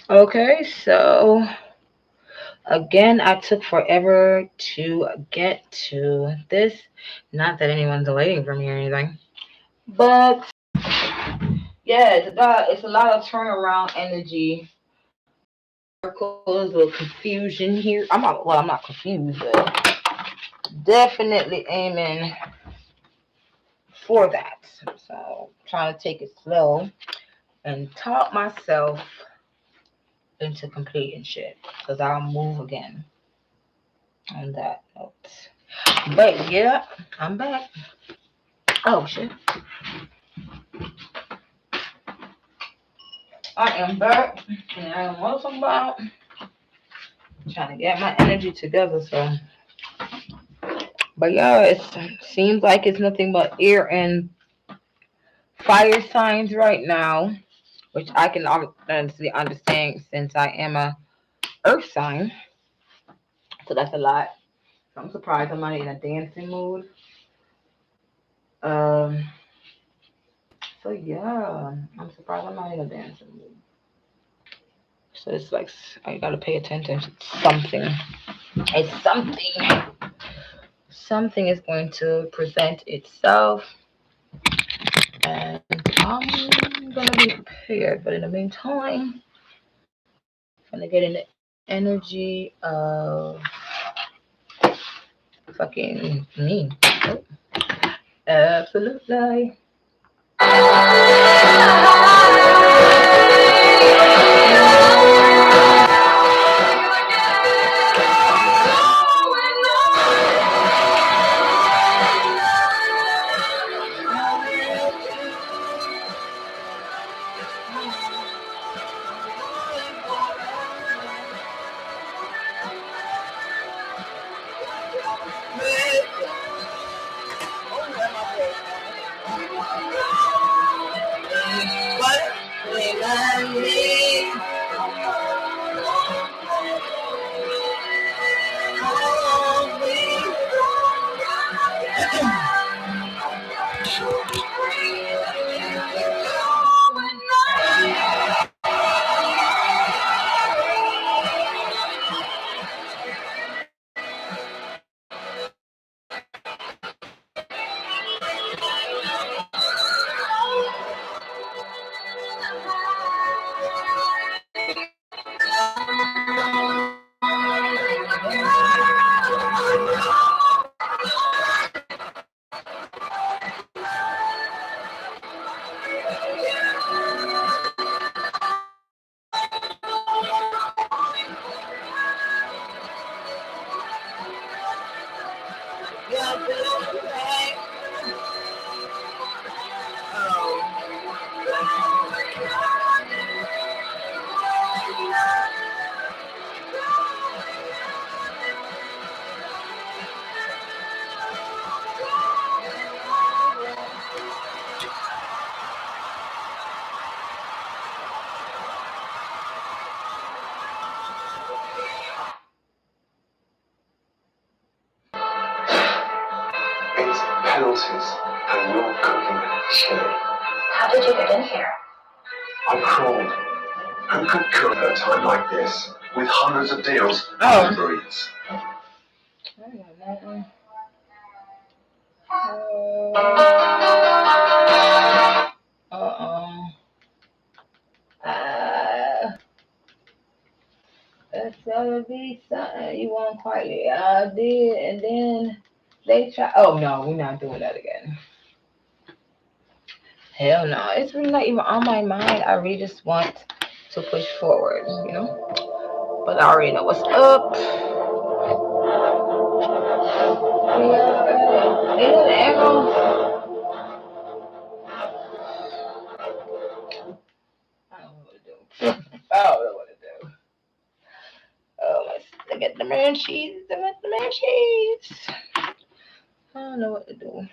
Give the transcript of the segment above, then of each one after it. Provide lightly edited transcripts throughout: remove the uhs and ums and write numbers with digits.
Okay, so again, I took forever to get to this. Not that anyone's waiting for me or anything, but yeah, it's a lot of turnaround energy. Circles, a little confusion here. I'm not confused, but definitely aiming for that. So trying to take it slow and talk myself into completing shit, because I'll move again on that note. But yeah, I'm back. Oh shit, I am back, and I am what I'm about. Trying to get my energy together. So, but yeah, it seems like it's nothing but air and fire signs right now, which I can honestly understand since I am a earth sign. So that's a lot. So I'm surprised I'm not in a dancing mood. Um, so yeah, I'm surprised I'm not in a dancing mood. So it's like I gotta pay attention to something. It's something. Something is going to present itself, and I'm gonna be prepared. But in the meantime, I'm gonna get in the energy of fucking me. Oh, absolutely. It's penalties, and you're cooking chili. How did you get in here? I crawled. Who could cook at a time like this, with hundreds of deals and Uber Eats? Uh-oh. That's gotta be something you want quietly. I did, and then they try. Oh no, we're not doing that again. Hell no, it's really not even on my mind. I really just want to push forward, you know. But I already know what's up. Yeah, and arrows. I don't know what to do. I don't know what to do. Oh, let's look at the man cheese. Look at the man cheese. I don't know what to do.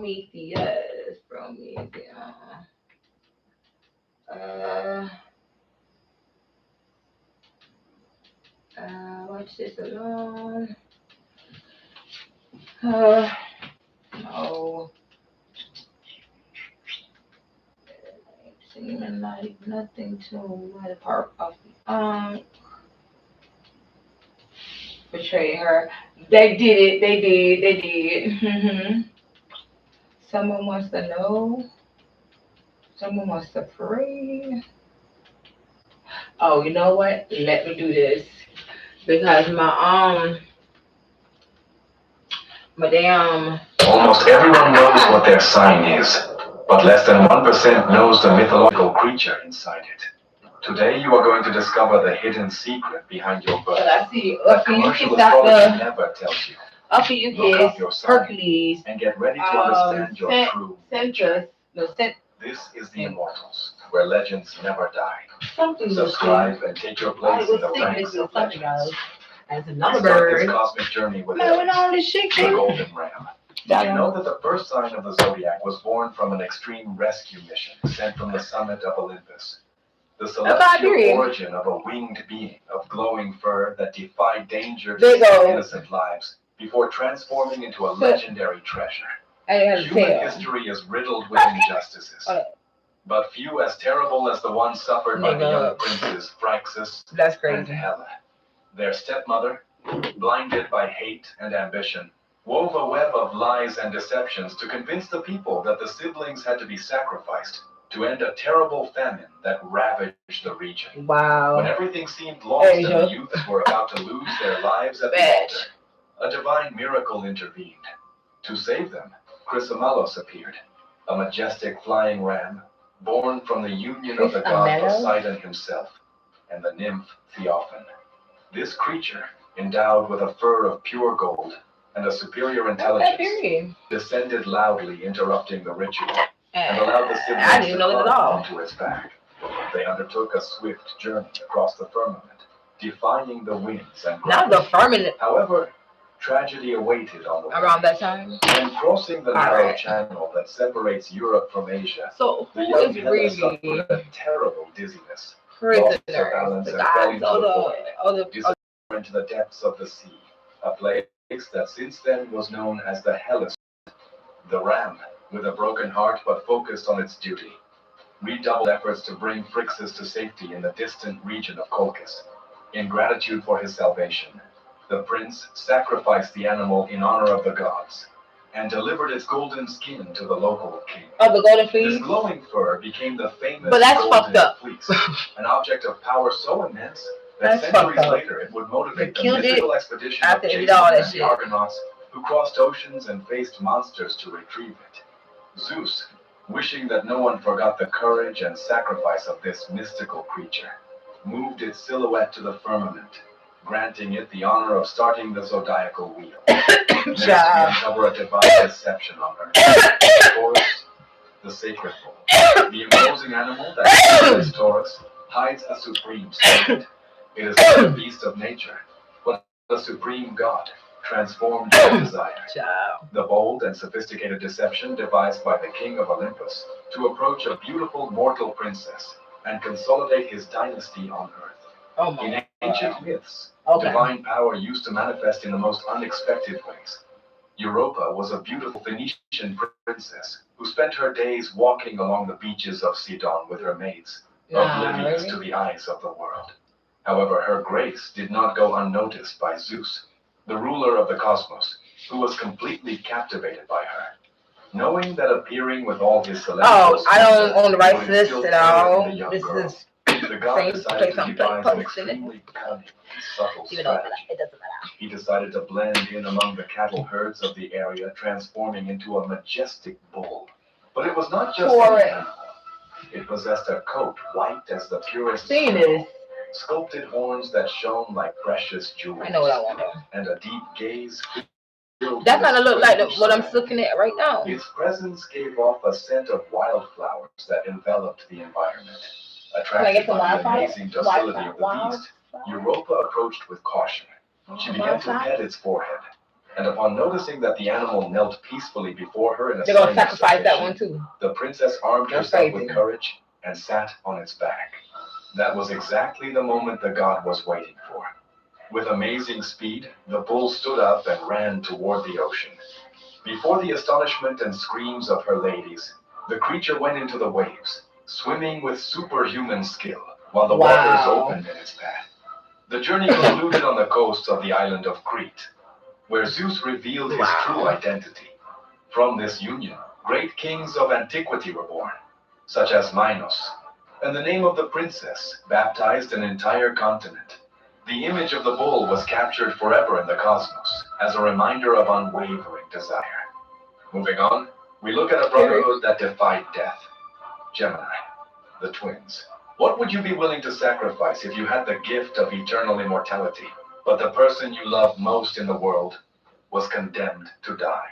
Prometheus. Uh, watch this alone. No. Seeming like nothing to the part of the betray her. They did it. They did. Someone wants to know. Someone wants to pray. Oh, you know what? Let me do this because my damn. Almost everyone knows what their sign is, but less than 1% knows the mythological creature inside it. Today you are going to discover the hidden secret behind your birth. I see. That commercial astrology never tells you. Up for you Look up your kids, sign Hercules. and get ready to understand your true nature. This is the Immortals, where legends never die. Subscribe and take your place in the ranks of legends. As another Start bird. this cosmic journey with all this shit, the Golden Ram. Did you know that the first sign of the zodiac was born from an extreme rescue mission sent from the summit of Olympus? The celestial origin of a winged being of glowing fur that defied danger to save innocent lives before transforming into a legendary treasure. Human history is riddled with injustices, but few as terrible as the one suffered by the young princes Phryxus and Helle. Their stepmother, blinded by hate and ambition, wove a web of lies and deceptions to convince the people that the siblings had to be sacrificed to end a terrible famine that ravaged the region. Wow. When everything seemed lost and the youths were about to lose their lives at the altar, a divine miracle intervened. To save them, Chrysomelos appeared, a majestic flying ram, born from the union of the god Poseidon himself and the nymph Theophane. This creature, endowed with a fur of pure gold and a superior intelligence, descended loudly, interrupting the ritual, and allowed the siblings to climb onto its back. They undertook a swift journey across the firmament, defying the winds and not the firmament. However, tragedy awaited on the way. Around that time. When crossing the narrow channel that separates Europe from Asia, the young Helle suffered a terrible dizziness. Lost her balance and fell into the void, into the depths of the sea, a place that since then was known as the Hellespont. The ram, with a broken heart but focused on its duty, redoubled efforts to bring Phryxus to safety in the distant region of Colchis. In gratitude for his salvation, the prince sacrificed the animal in honor of the gods, and delivered its golden skin to the local king. Oh, the golden fleece? This glowing fur became the famous golden fleece, an object of power so immense that centuries later it would motivate the mythical expedition of Jason and the Argonauts, who crossed oceans and faced monsters to retrieve it. Zeus, wishing that no one forgot the courage and sacrifice of this mystical creature, moved its silhouette to the firmament, granting it the honor of starting the zodiacal wheel. Next, we uncover a divine deception on Earth. Taurus, the sacred bull, the imposing animal that represents Taurus, hides the supreme spirit. It is not a beast of nature, but the supreme god, transformed by desire. The bold and sophisticated deception devised by the king of Olympus to approach a beautiful mortal princess and consolidate his dynasty on Earth. In ancient myths, divine power used to manifest in the most unexpected ways. Europa was a beautiful Phoenician princess who spent her days walking along the beaches of Sidon with her maids, oblivious to the eyes of the world. However, her grace did not go unnoticed by Zeus, the ruler of the cosmos, who was completely captivated by her. Knowing that appearing with all his celestial I don't own the rights to this at all. This is the god decided to devise an extremely cunning and subtle strategy. He decided to blend in among the cattle herds of the area, transforming into a majestic bull. But it was not just an animal. It possessed a coat white as the purest snow, sculpted horns that shone like precious jewels, I know what I want to. and a deep gaze. That kind of look like what I'm looking at right now. Its presence gave off a scent of wildflowers that enveloped the environment. Attracted by the amazing docility of the beast, Europa approached with caution. She began to pet its forehead, and upon noticing that the animal knelt peacefully before her in a They're gonna sign of sacrifice that one submission, too. the princess armed That's herself crazy. with courage and sat on its back. That was exactly the moment the god was waiting for. With amazing speed, the bull stood up and ran toward the ocean. Before the astonishment and screams of her ladies, the creature went into the waves, swimming with superhuman skill, while the waters opened in its path. The journey concluded on the coast of the island of Crete, where Zeus revealed his true identity. From this union, great kings of antiquity were born, such as Minos, and the name of the princess baptized an entire continent. The image of the bull was captured forever in the cosmos as a reminder of unwavering desire. Moving on, we look at a brotherhood that defied death. Gemini, the twins. What would you be willing to sacrifice if you had the gift of eternal immortality, but the person you loved most in the world was condemned to die?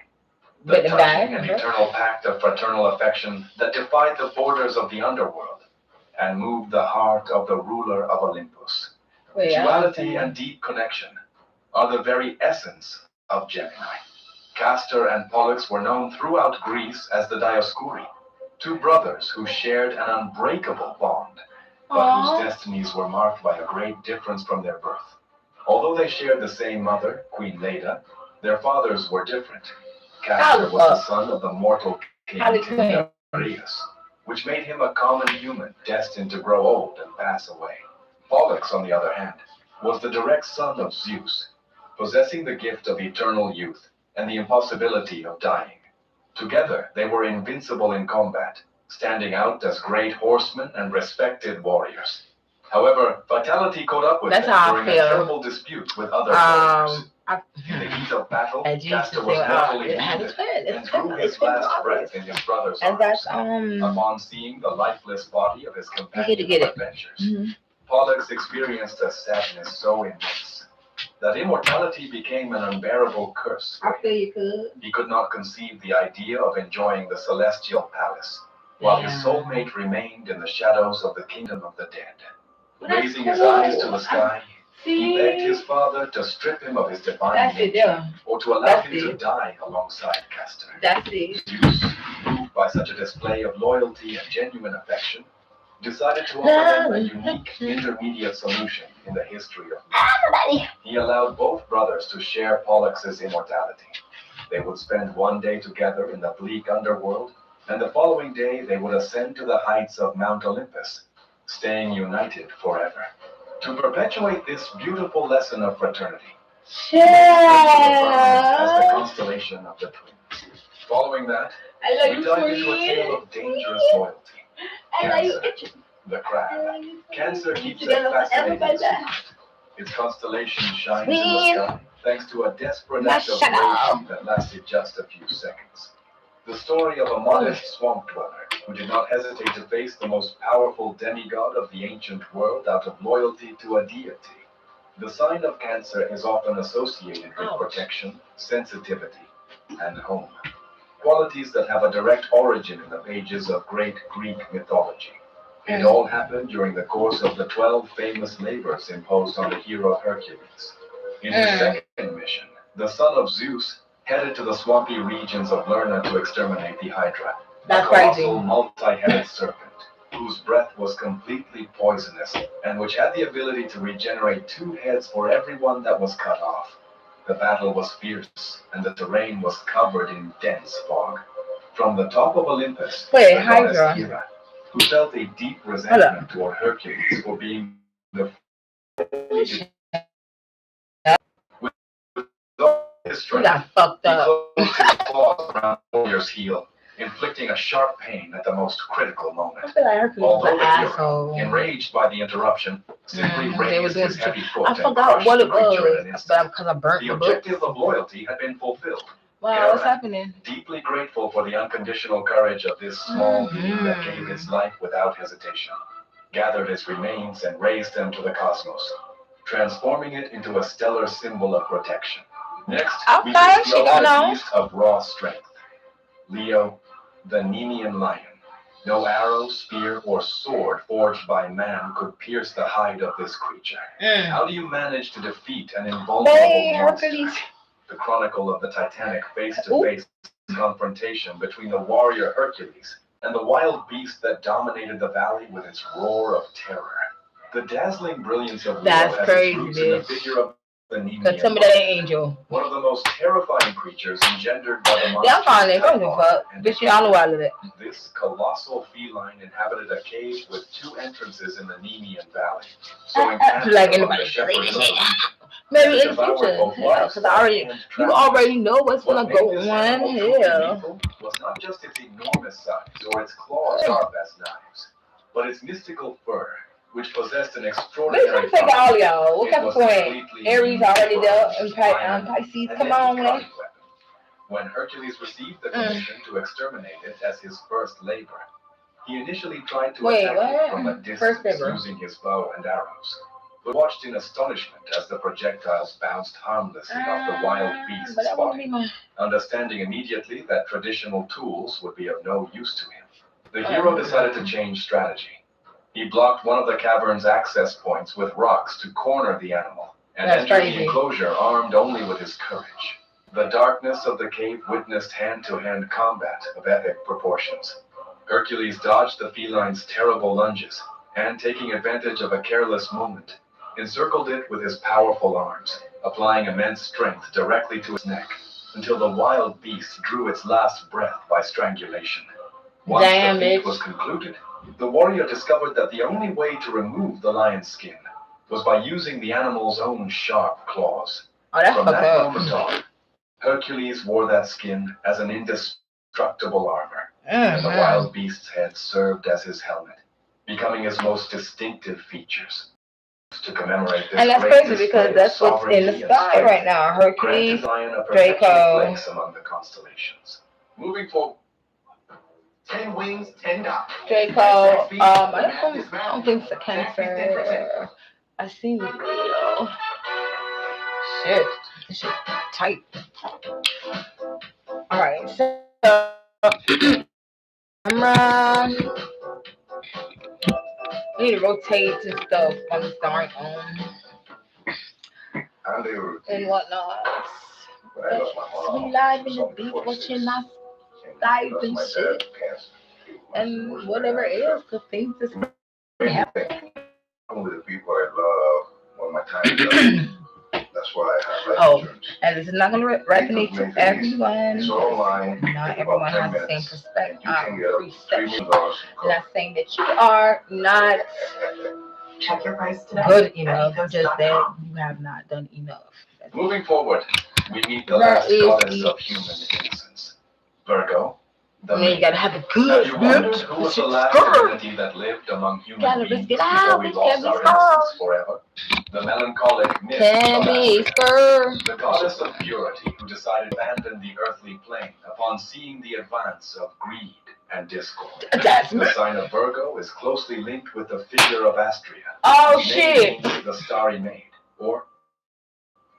The touching and eternal pact of fraternal affection that defied the borders of the underworld and moved the heart of the ruler of Olympus. Duality and deep connection are the very essence of Gemini. Castor and Pollux were known throughout Greece as the Dioscuri, two brothers who shared an unbreakable bond, but whose destinies were marked by a great difference from their birth. Although they shared the same mother, Queen Leda, their fathers were different. Castor was the son of the mortal king Darius, which made him a common human destined to grow old and pass away. Pollux, on the other hand, was the direct son of Zeus, possessing the gift of eternal youth and the impossibility of dying. Together, they were invincible in combat, standing out as great horsemen and respected warriors. However, fatality caught up with them during a terrible dispute with other warriors. In the heat of battle, Castor was mortally wounded and drew his last breath in his brother's arms. Upon seeing the lifeless body of his companion of adventures, Pollux experienced a sadness so immense that immortality became an unbearable curse. He could not conceive the idea of enjoying the celestial palace, while his soulmate remained in the shadows of the kingdom of the dead. Raising his eyes to the sky, he begged his father to strip him of his divine nature, or to allow him to die alongside Castor. Zeus, moved by such a display of loyalty and genuine affection, decided to offer him a unique intermediate solution in the history of man. He allowed both brothers to share Pollux's immortality. They would spend one day together in the bleak underworld, and the following day they would ascend to the heights of Mount Olympus, staying united forever. To perpetuate this beautiful lesson of fraternity, as the constellation of the twins. Following that, we dive into a tale of dangerous loyalty. Cancer, the crab. Cancer keeps a fascinating secret. Its constellation shines in the sky thanks to a desperate act of loyalty that lasted just a few seconds. The story of a modest swamp dweller who did not hesitate to face the most powerful demigod of the ancient world out of loyalty to a deity. The sign of Cancer is often associated with protection, sensitivity, and home. Qualities that have a direct origin in the pages of great Greek mythology. It all happened during the course of the 12 famous labors imposed on the hero Hercules. In his second mission, the son of Zeus headed to the swampy regions of Lerna to exterminate the Hydra, a colossal multi-headed serpent, whose breath was completely poisonous and which had the ability to regenerate 2 heads for everyone that was cut off. The battle was fierce, and the terrain was covered in dense fog. From the top of Olympus, the goddess Hera, who felt a deep resentment toward Hercules for being the with all his strength, he closed his claws around the warrior's heel, inflicting a sharp pain at the most critical moment. Although the hero, enraged by the interruption, simply raised his heavy foot and crushed the creature in an instant. The objective of loyalty had been fulfilled. Wow, what's happening? Deeply grateful for the unconditional courage of this small being that gave his life without hesitation, gathered its remains and raised them to the cosmos, transforming it into a stellar symbol of protection. Next, we explore a beast of raw strength. Leo, the Nemean lion. No arrow, spear, or sword forged by man could pierce the hide of this creature. How do you manage to defeat an invulnerable monster? the chronicle of the titanic face-to-face confrontation between the warrior Hercules and the wild beast that dominated the valley with its roar of terror. The dazzling brilliance of Leo has its roots in the figure of the Nemean. Tell me that ain't Angel. One of the most terrifying creatures engendered by the monster. Yeah, I'm fine. They don't give a fuck. Bitch, you all know I love it. This colossal feline inhabited a cave with 2 entrances in the Nemean Valley. So like anybody maybe in the future, yeah, because you already know what's gonna go on. Yeah. Was not just its enormous size or its claws sharp as knives, but its mystical fur, which possessed an extraordinary. Take all y'all. What kind of point? Aries already there, and Pisces. Come on, man. When Hercules received the commission to exterminate it as his first labor, he initially tried to attack it from a distance using his bow and arrows, but watched in astonishment as the projectiles bounced harmlessly off the wild beast's body, understanding immediately that traditional tools would be of no use to him. The hero decided to change strategy. He blocked one of the cavern's access points with rocks to corner the animal, and entered the enclosure armed only with his courage. The darkness of the cave witnessed hand-to-hand combat of epic proportions. Hercules dodged the feline's terrible lunges, and taking advantage of a careless moment, encircled it with his powerful arms, applying immense strength directly to its neck, until the wild beast drew its last breath by strangulation. Once the feat was concluded, the warrior discovered that the only way to remove the lion's skin was by using the animal's own sharp claws. From that moment on, Hercules wore that skin as an indestructible armor, and the wild beast's head served as his helmet, becoming his most distinctive features. To commemorate this, and that's crazy because that's what's in the sky right now. Hercules, Draco. Among the constellations. Moving forward. 10 wings, 10 dots. Draco. I don't think it's a Cancer. I seen the video. Shit. This shit tight. Alright, so I need to rotate and stuff on the starting and whatnot. We live in the beat watching my live and shit. And whatever else, because things just happen. I'm with the people I love when my time is up. That's why I have life insurance. And this is not going to resonate to everyone. Not everyone has the same perspective. Not saying that you are not check your price today. Good enough, just that you have not done enough. Moving forward, we meet the last goddess of human innocence, Virgo. You gotta have a good bitch. Who was the last divinity that lived among human beings before we lost our innocence forever? The melancholic myth of Astrea, the goddess of purity who decided to abandon the earthly plane upon seeing the advance of greed and discord. The sign of Virgo is closely linked with the figure of Astrea. Oh shit! The starry maid, or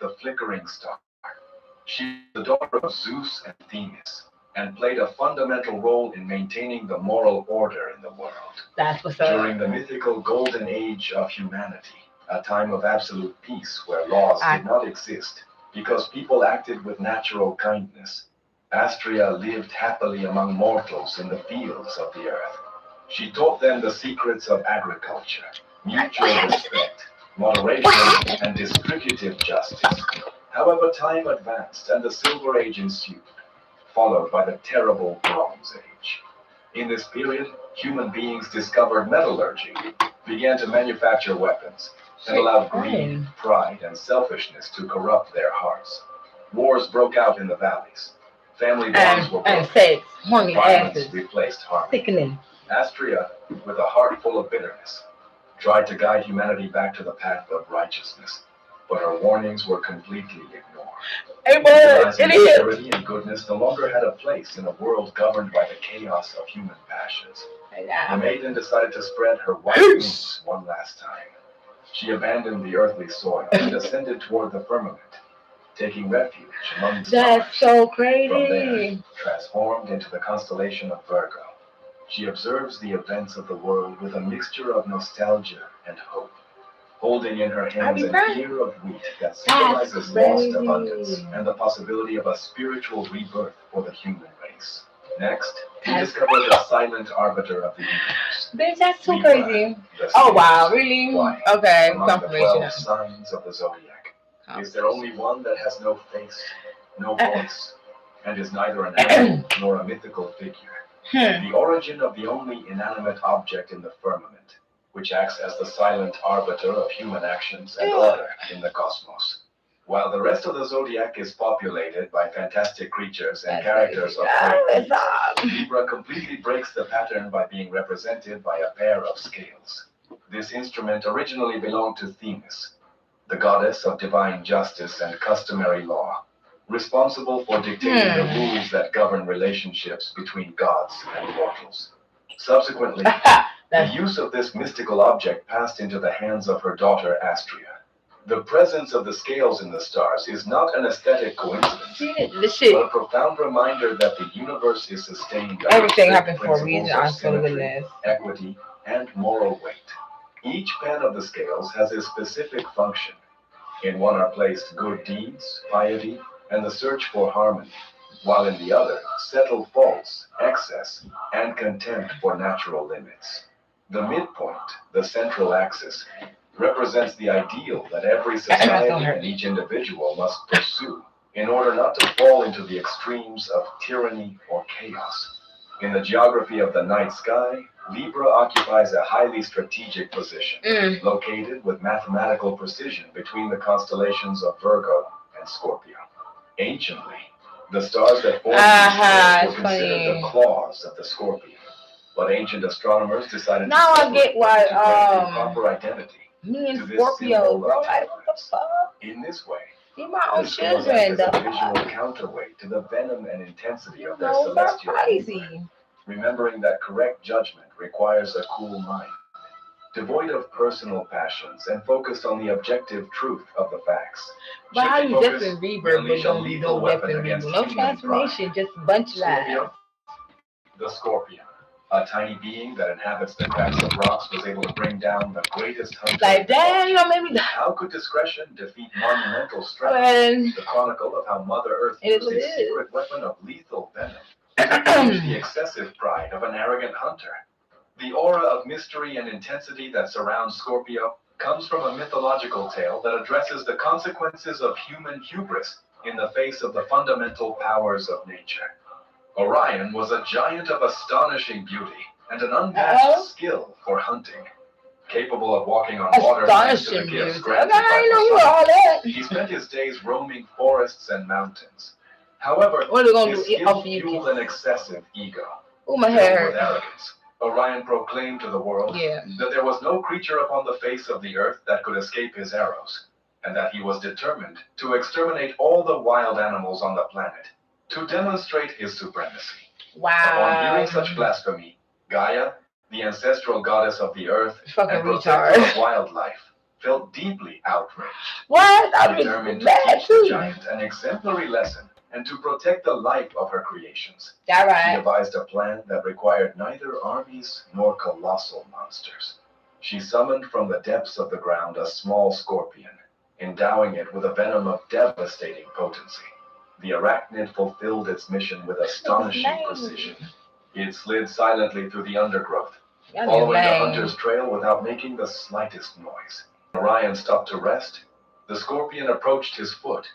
the flickering star. She is the daughter of Zeus and Themis, and played a fundamental role in maintaining the moral order in the world. That's what's up. During the mythical golden age of humanity, a time of absolute peace where laws did not exist because people acted with natural kindness, Astrea lived happily among mortals in the fields of the earth. She taught them the secrets of agriculture, mutual respect, moderation, and distributive justice. However, time advanced and the Silver Age ensued, followed by the terrible Bronze Age. In this period, human beings discovered metallurgy, began to manufacture weapons, and allowed greed, pride, and selfishness to corrupt their hearts. Wars broke out in the valleys. Family bonds were broken. Violence replaced harmony. Sickening. Astrea, with a heart full of bitterness, tried to guide humanity back to the path of righteousness, but her warnings were completely ignored. Purity and goodness no longer had a place in a world governed by the chaos of human passions. The maiden decided to spread her white wings one last time. She abandoned the earthly soil and ascended toward the firmament, taking refuge among the stars. That's so crazy. From there, transformed into the constellation of Virgo, she observes the events of the world with a mixture of nostalgia and hope. holding in her I'd hands be an crying. ear of wheat that That's symbolizes lost abundance crazy. and the possibility of a spiritual rebirth for the human race. Next, we That's discover the silent arbiter of the universe. Bitch, that's too Libra, crazy. the Oh wow, scales. really? Why? Okay, Among the confirmation. 12 signs of the zodiac, is there only one that has no face, no voice, and is neither an animal nor a mythical figure? The origin of the only inanimate object in the firmament, which acts as the silent arbiter of human actions and order in the cosmos. While the rest of the zodiac is populated by fantastic creatures and characters of great feats, Libra completely breaks the pattern by being represented by a pair of scales. This instrument originally belonged to Themis, the goddess of divine justice and customary law, responsible for dictating the rules that govern relationships between gods and mortals. Subsequently, the use of this mystical object passed into the hands of her daughter Astrea. The presence of the scales in the stars is not an aesthetic coincidence, but a profound reminder that the universe is sustained by Everything strict happened for a reason. I principles of swear to symmetry, goodness. equity, and moral weight. Each pen of the scales has a specific function. In one are placed good deeds, piety, and the search for harmony, while in the other settle faults, excess, and contempt for natural limits. The midpoint, the central axis, represents the ideal that every society and each individual must pursue in order not to fall into the extremes of tyranny or chaos. In the geography of the night sky, Libra occupies a highly strategic position, located with mathematical precision between the constellations of Virgo and Scorpio. Anciently, the stars that formed these scales were considered the claws of the scorpion, but ancient astronomers decided Now to I get why to grant a proper identity me and to this Scorpio, symbol bro, of like what the temperance. fuck? In this way, Be my own the scales children, act as a though. visual counterweight to the venom and intensity of their No, that's celestial crazy. ruler, remembering that correct judgment requires a cool mind, devoid of personal passions and focused on the objective truth of the facts. But how Shifting you focus, different we rebirth, but unleash a don't lethal no weapon different against rebirth? No human transformation, pride. just a bunch of lies. Scorpio, the scorpion, a tiny being that inhabits the cracks of rocks, was able to bring down the greatest hunter. Like, damn, you don't make me die. How could discretion defeat monumental strength? When The chronicle of how Mother Earth it used a is. secret weapon of lethal venom to reach the excessive pride of an arrogant hunter. The aura of mystery and intensity that surrounds Scorpio comes from a mythological tale that addresses the consequences of human hubris in the face of the fundamental powers of nature. Orion was a giant of astonishing beauty and an unmatched skill for hunting. Capable of walking on water thanks to the astonishing gifts beauty. granted Okay, I by didn't know you were Poseidon, all that. he spent his days roaming forests and mountains. However, What are we gonna his do? skill Off you fueled kiss. an excessive ego. Oh, my Filled hair with hurt. arrogance, Orion proclaimed to the world that there was no creature upon the face of the earth that could escape his arrows, and that he was determined to exterminate all the wild animals on the planet, to demonstrate his supremacy. Upon hearing such blasphemy, Gaia, the ancestral goddess of the earth Fucking and protector retard. of wildlife, felt deeply outraged. What? I'm Determined to mad teach the too. giant an exemplary lesson and to protect the life of her creations, All she right. devised a plan that required neither armies nor colossal monsters. She summoned from the depths of the ground a small scorpion, endowing it with a venom of devastating potency. The arachnid fulfilled its mission with astonishing precision. It slid silently through the undergrowth, following the hunter's trail without making the slightest noise. Orion stopped to rest. The scorpion approached his foot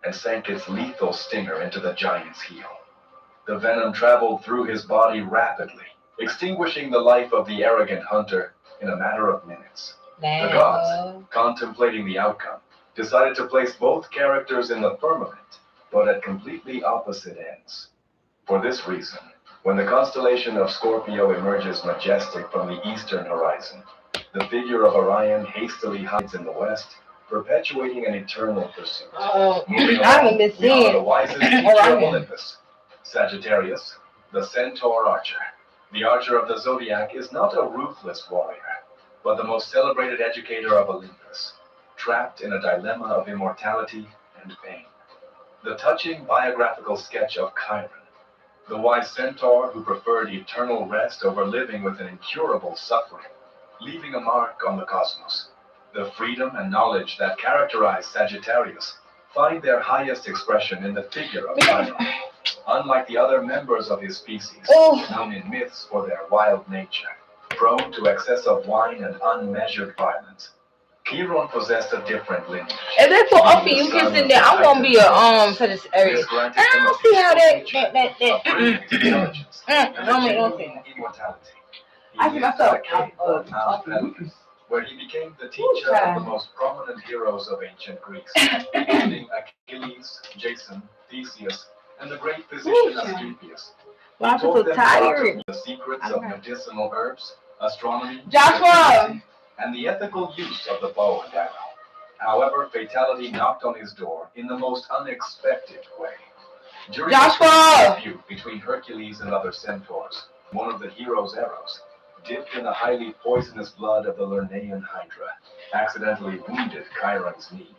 and sank its lethal stinger into the giant's heel. The venom traveled through his body rapidly, extinguishing the life of the arrogant hunter in a matter of minutes. The gods, contemplating the outcome, decided to place both characters in the firmament, but at completely opposite ends. For this reason, when the constellation of Scorpio emerges majestic from the eastern horizon, the figure of Orion hastily hides in the west, perpetuating an eternal pursuit. I haven't been We honor the seeing wisest teacher of Orion. Olympus, Sagittarius, the centaur archer. The archer of the zodiac is not a ruthless warrior, but the most celebrated educator of Olympus, trapped in a dilemma of immortality and pain. The touching biographical sketch of Chiron, the wise centaur who preferred eternal rest over living with an incurable suffering, leaving a mark on the cosmos. The freedom and knowledge that characterize Sagittarius find their highest expression in the figure of Chiron. Unlike the other members of his species, known in myths for their wild nature, prone to excessive wine and unmeasured violence, Chiron possessed a different lineage. If that's so up for you kissing there, I'm gonna be a Sagittarius. I don't see how don't make no sense. Immortality. I see myself where he became the teacher of the most prominent heroes of ancient Greece, including Achilles, Jason, Theseus, and the great physician Asclepius. I'm so tired. The secrets of medicinal herbs, astronomy, Joshua, and the ethical use of the bow and arrow. However, fatality knocked on his door in the most unexpected way. During a dispute between Hercules and other centaurs, one of the hero's arrows, dipped in the highly poisonous blood of the Lernaean Hydra, accidentally wounded Chiron's knee.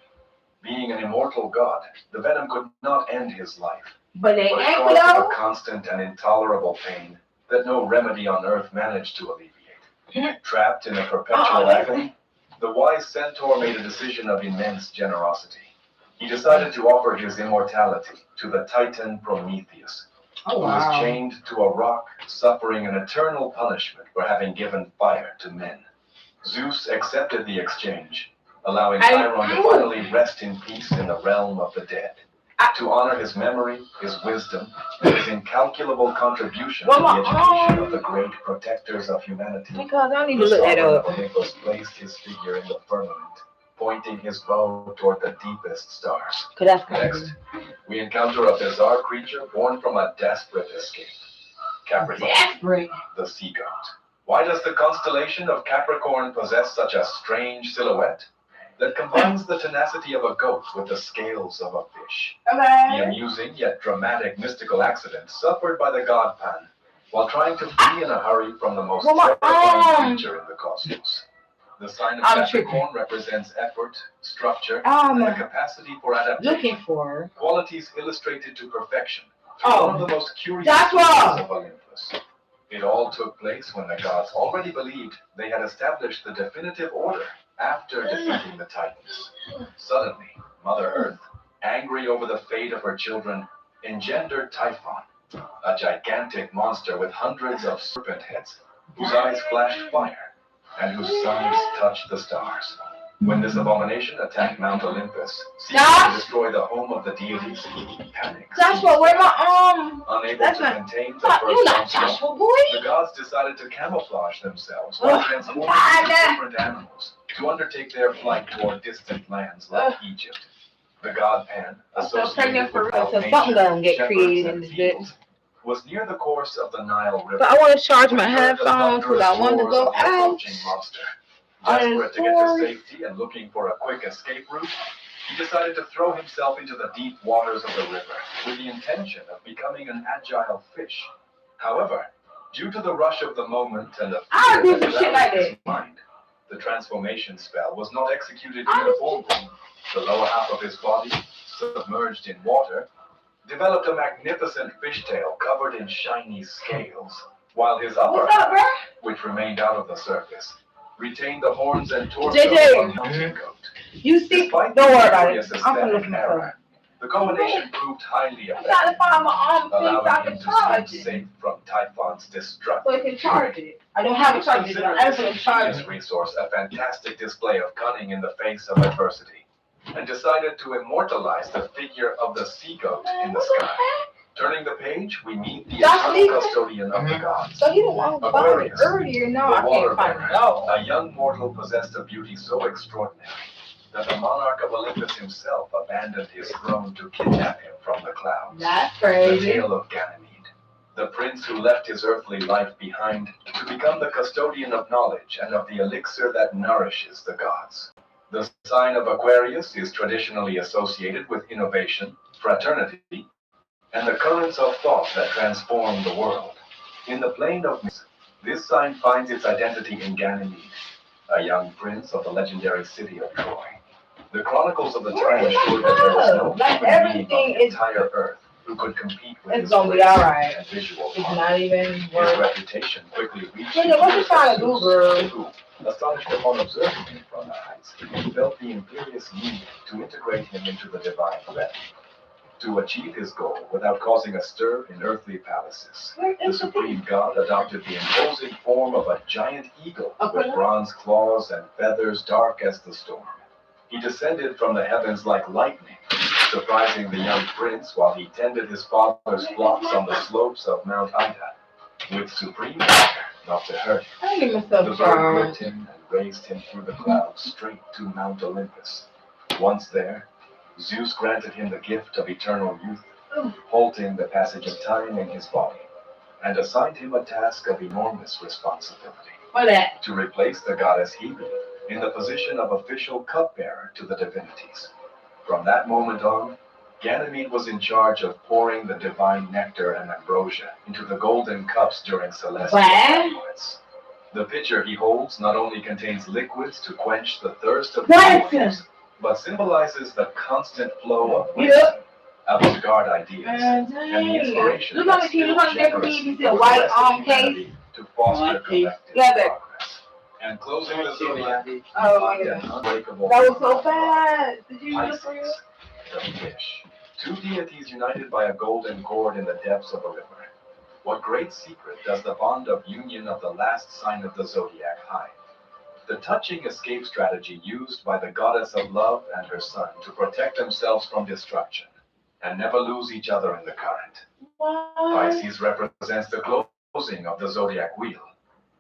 Being an immortal god, the venom could not end his life, but it caused him a constant and intolerable pain that no remedy on earth managed to alleviate. Trapped in a perpetual agony, the wise centaur made a decision of immense generosity. He decided to offer his immortality to the Titan Prometheus, who was chained to a rock, suffering an eternal punishment for having given fire to men. Zeus accepted the exchange, allowing Chiron to finally rest in peace in the realm of the dead. To honor his memory, his wisdom, and his incalculable contribution to the education of the great protectors of humanity, because I need to look that up. Olympus placed his figure in the firmament, pointing his bow toward the deepest stars. Next, we encounter a bizarre creature born from a desperate escape. Capricorn, the sea goat. Why does the constellation of Capricorn possess such a strange silhouette that combines the tenacity of a goat with the scales of a fish? The amusing yet dramatic mystical accident suffered by the god Pan while trying to flee in a hurry from the most terrifying creature in the cosmos. The sign of Capricorn represents effort, structure, and the capacity for adaptation. Qualities illustrated to perfection through one of the most curious features of Olympus. It all took place when the gods already believed they had established the definitive order after defeating the Titans. Suddenly, Mother Earth, angry over the fate of her children, engendered Typhon, a gigantic monster with hundreds of serpent heads, whose eyes flashed fire, and whose suns touched the stars. When this abomination attacked Mount Olympus, seeking to destroy the home of the deities, he panicked. Joshua, where my Unable to contain the first onslaught, the gods decided to camouflage themselves by transforming into different animals to undertake their flight toward distant lands like Egypt. The god Pan, associated with nature, and fields, was near the course of the Nile River. But I want to charge my headphones because I want to go out. Desperate to get to safety and looking for a quick escape route, he decided to throw himself into the deep waters of the river with the intention of becoming an agile fish. However, due to the rush of the moment and the fear that clouded his mind, the transformation spell was not executed uniformly. The lower half of his body, submerged in water, developed a magnificent fishtail covered in shiny scales, while his upper half, which remained out of the surface, retained the horns and torso of a mountain goat. You see, Despite don't worry about the it. I'm gonna look error, the combination proved highly I'm trying to find my arm so I allowing can him to charge stay it. safe from Typhon's destruction. So I can charge it. I don't have a charger. Consider I this have a charger. ingenious resource a fantastic display of cunning in the face of adversity, and decided to immortalize the figure of the sea goat in the sky. Turning the page, we meet the eternal custodian of the gods. So you don't want to find it earlier. No, I can't find it. No. A young mortal possessed of beauty so extraordinary that the monarch of Olympus himself abandoned his throne to kidnap him from the clouds. That's The crazy. tale of Ganymede, the prince who left his earthly life behind to become the custodian of knowledge and of the elixir that nourishes the gods. The sign of Aquarius is traditionally associated with innovation, fraternity, and the currents of thought that transform the world. In the plane of myth, this sign finds its identity in Ganymede, a young prince of the legendary city of Troy. The chronicles of the time assured that there was no human being on the entire earth who could compete with his gonna be grace alright. and visual It's power. not even His worth. reputation quickly reached What you trying to do, girl? who, Astonished upon observing him from the heights, he felt the imperious need to integrate him into the divine family. To achieve his goal without causing a stir in earthly palaces, the supreme god adopted the imposing form of a giant eagle with bronze claws and feathers dark as the storm. He descended from the heavens like lightning, surprising the young prince while he tended his father's flocks on the slopes of Mount Ida. With supreme anger, not to hurt him, the bird gripped him and raised him through the clouds straight to Mount Olympus. Once there, Zeus granted him the gift of eternal youth, halting the passage of time in his body, and assigned him a task of enormous responsibility. To replace the goddess Hebe in the position of official cupbearer to the divinities. From that moment on, Ganymede was in charge of pouring the divine nectar and ambrosia into the golden cups during celestial banquets. The pitcher he holds not only contains liquids to quench the thirst of the mortals, but symbolizes the constant flow of wisdom, avant-garde ideas, and the inspiration that still generously for humanity to foster collective progress. And closing the zodiac, an unbreakable That was so bad. Did you use it for you? Pisces, the fish. Two deities united by a golden cord in the depths of a river. What great secret does the bond of union of the last sign of the zodiac hide? The touching escape strategy used by the goddess of love and her son to protect themselves from destruction and never lose each other in the current. Pisces represents the closing of the zodiac wheel,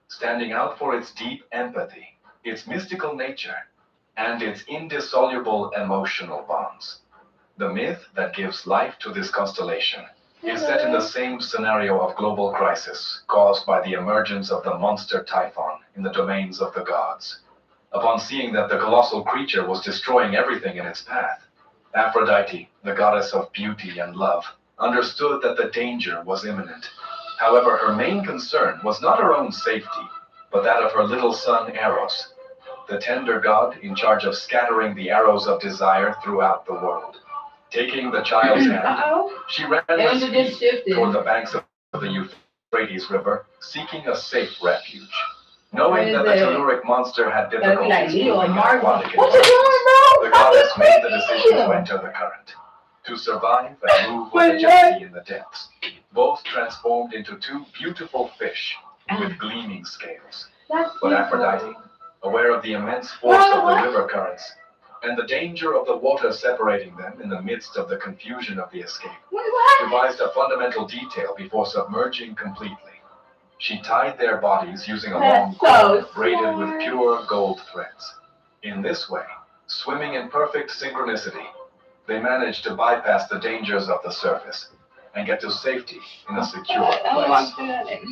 standing out for its deep empathy, its mystical nature, and its indissoluble emotional bonds. The myth that gives life to this constellation is set in the same scenario of global crisis caused by the emergence of the monster Typhon in the domains of the gods. Upon seeing that the colossal creature was destroying everything in its path, Aphrodite, the goddess of beauty and love, understood that the danger was imminent. However, her main concern was not her own safety, but that of her little son Eros, the tender god in charge of scattering the arrows of desire throughout the world. Taking the child's hand, she ran with speed toward the banks of the Euphrates River, seeking a safe refuge. Knowing that the telluric monster had difficulties moving in aquatic environments, the goddess made the decision to enter the current. To survive and move with agility in the depths, both transformed into two beautiful fish with gleaming scales. But Aphrodite, aware of the immense force of the river currents, and the danger of the water separating them in the midst of the confusion of the escape, devised a fundamental detail before submerging completely. She tied their bodies using a long cord braided with pure gold threads. In this way, swimming in perfect synchronicity, they managed to bypass the dangers of the surface and get to safety in a secure place.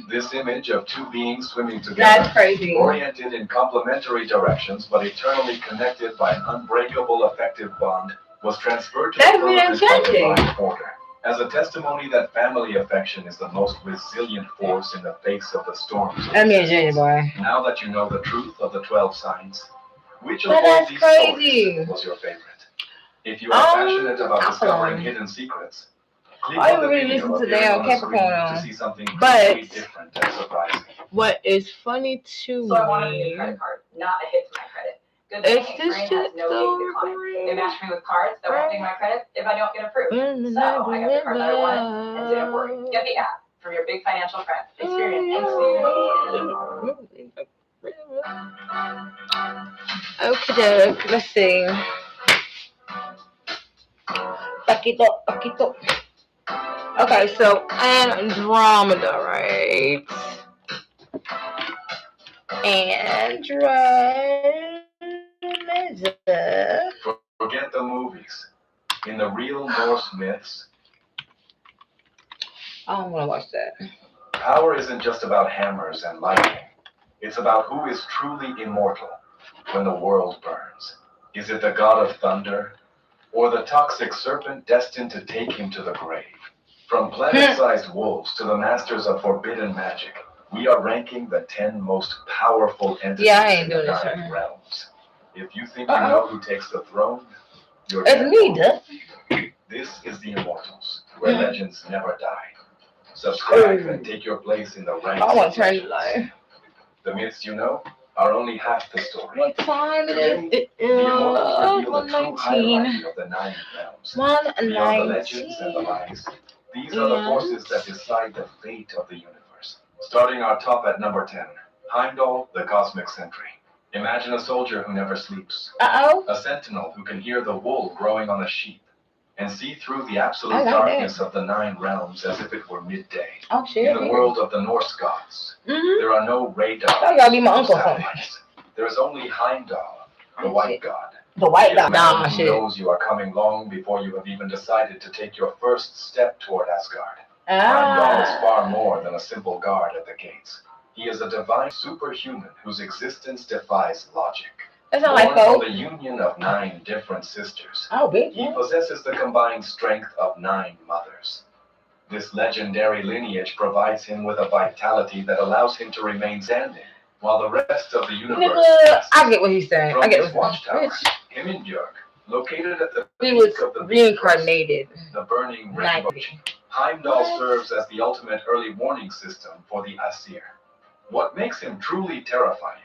This image of two beings swimming together, oriented in complementary directions but eternally connected by an unbreakable affective bond, was transferred to the purpose of the divine order as a testimony that family affection is the most resilient force in the face of the storms. Now that you know the truth of the 12 signs, which of all these stories was your favorite? If you are passionate about discovering hidden secrets, I really listen to Dale Capricorn, to see something completely different and surprising. What is funny to So I wanted a new me, credit card, not a hit to my credit. Good is thing this Crane shit has no so fee decline. They boring? match me with cards that won't ding my credit if I don't get approved. So I got the card that I wanted and didn't worry. Get the app from your big financial friend. Experience Okay, let's see. Paquito. Okay, so Andromeda, right? Andromeda. Forget the movies. In the real Norse myths, I don't want to watch that. power isn't just about hammers and lightning. It's about who is truly immortal when the world burns. Is it the god of thunder, or the toxic serpent destined to take him to the grave? From planet-sized wolves to the masters of forbidden magic, we are ranking the 10 most powerful entities in the 9 realms. If you think you know who takes the throne, you're It's me, duh. This is the Immortals, where legends never die. Subscribe and take your place in the ranks I want of to turn the legends. light. The myths you know, are only half the story. What time it is? Today, It the immortals is reveal the true 119. hierarchy of the 9 realms. Beyond the legends and the 119. lies, these are the forces that decide the fate of the universe. Starting our top at number 10, Heimdall, the Cosmic Sentry. Imagine a soldier who never sleeps. Uh-oh. A sentinel who can hear the wool growing on a sheep and see through the absolute I like darkness of the 9 realms as if it were midday. Oh, shit. In the world of the Norse gods, Mm-hmm. there are no radars Oh, y'all be my or uncle. satellites. There is only Heimdall, the white god. The white He is dog. a man Nah, who shit. knows you are coming long before you have even decided to take your first step toward Asgard. Heimdall is far more than a simple guard at the gates. He is a divine superhuman whose existence defies logic. That's not like Born from folk. the union of 9 different sisters, Oh, bitch. he possesses the combined strength of 9 mothers. This legendary lineage provides him with a vitality that allows him to remain standing, while the rest of the universe Nigga, I get what he's saying. from I get his what watchtower, he's Himinbjörg, located at the He peak was of the reincarnated. the burning rainbow. Heimdall serves as the ultimate early warning system for the Aesir. What makes him truly terrifying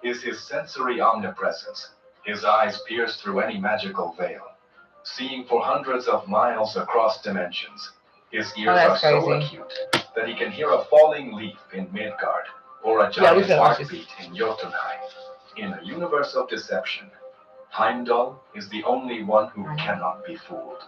is his sensory omnipresence. His eyes pierce through any magical veil, seeing for hundreds of miles across dimensions. His ears are that's so crazy. acute that he can hear a falling leaf in Midgard or a Yeah, we giant's can watch this. heartbeat in Jotunheim. In a universe of deception, Heimdall is the only one who cannot be fooled.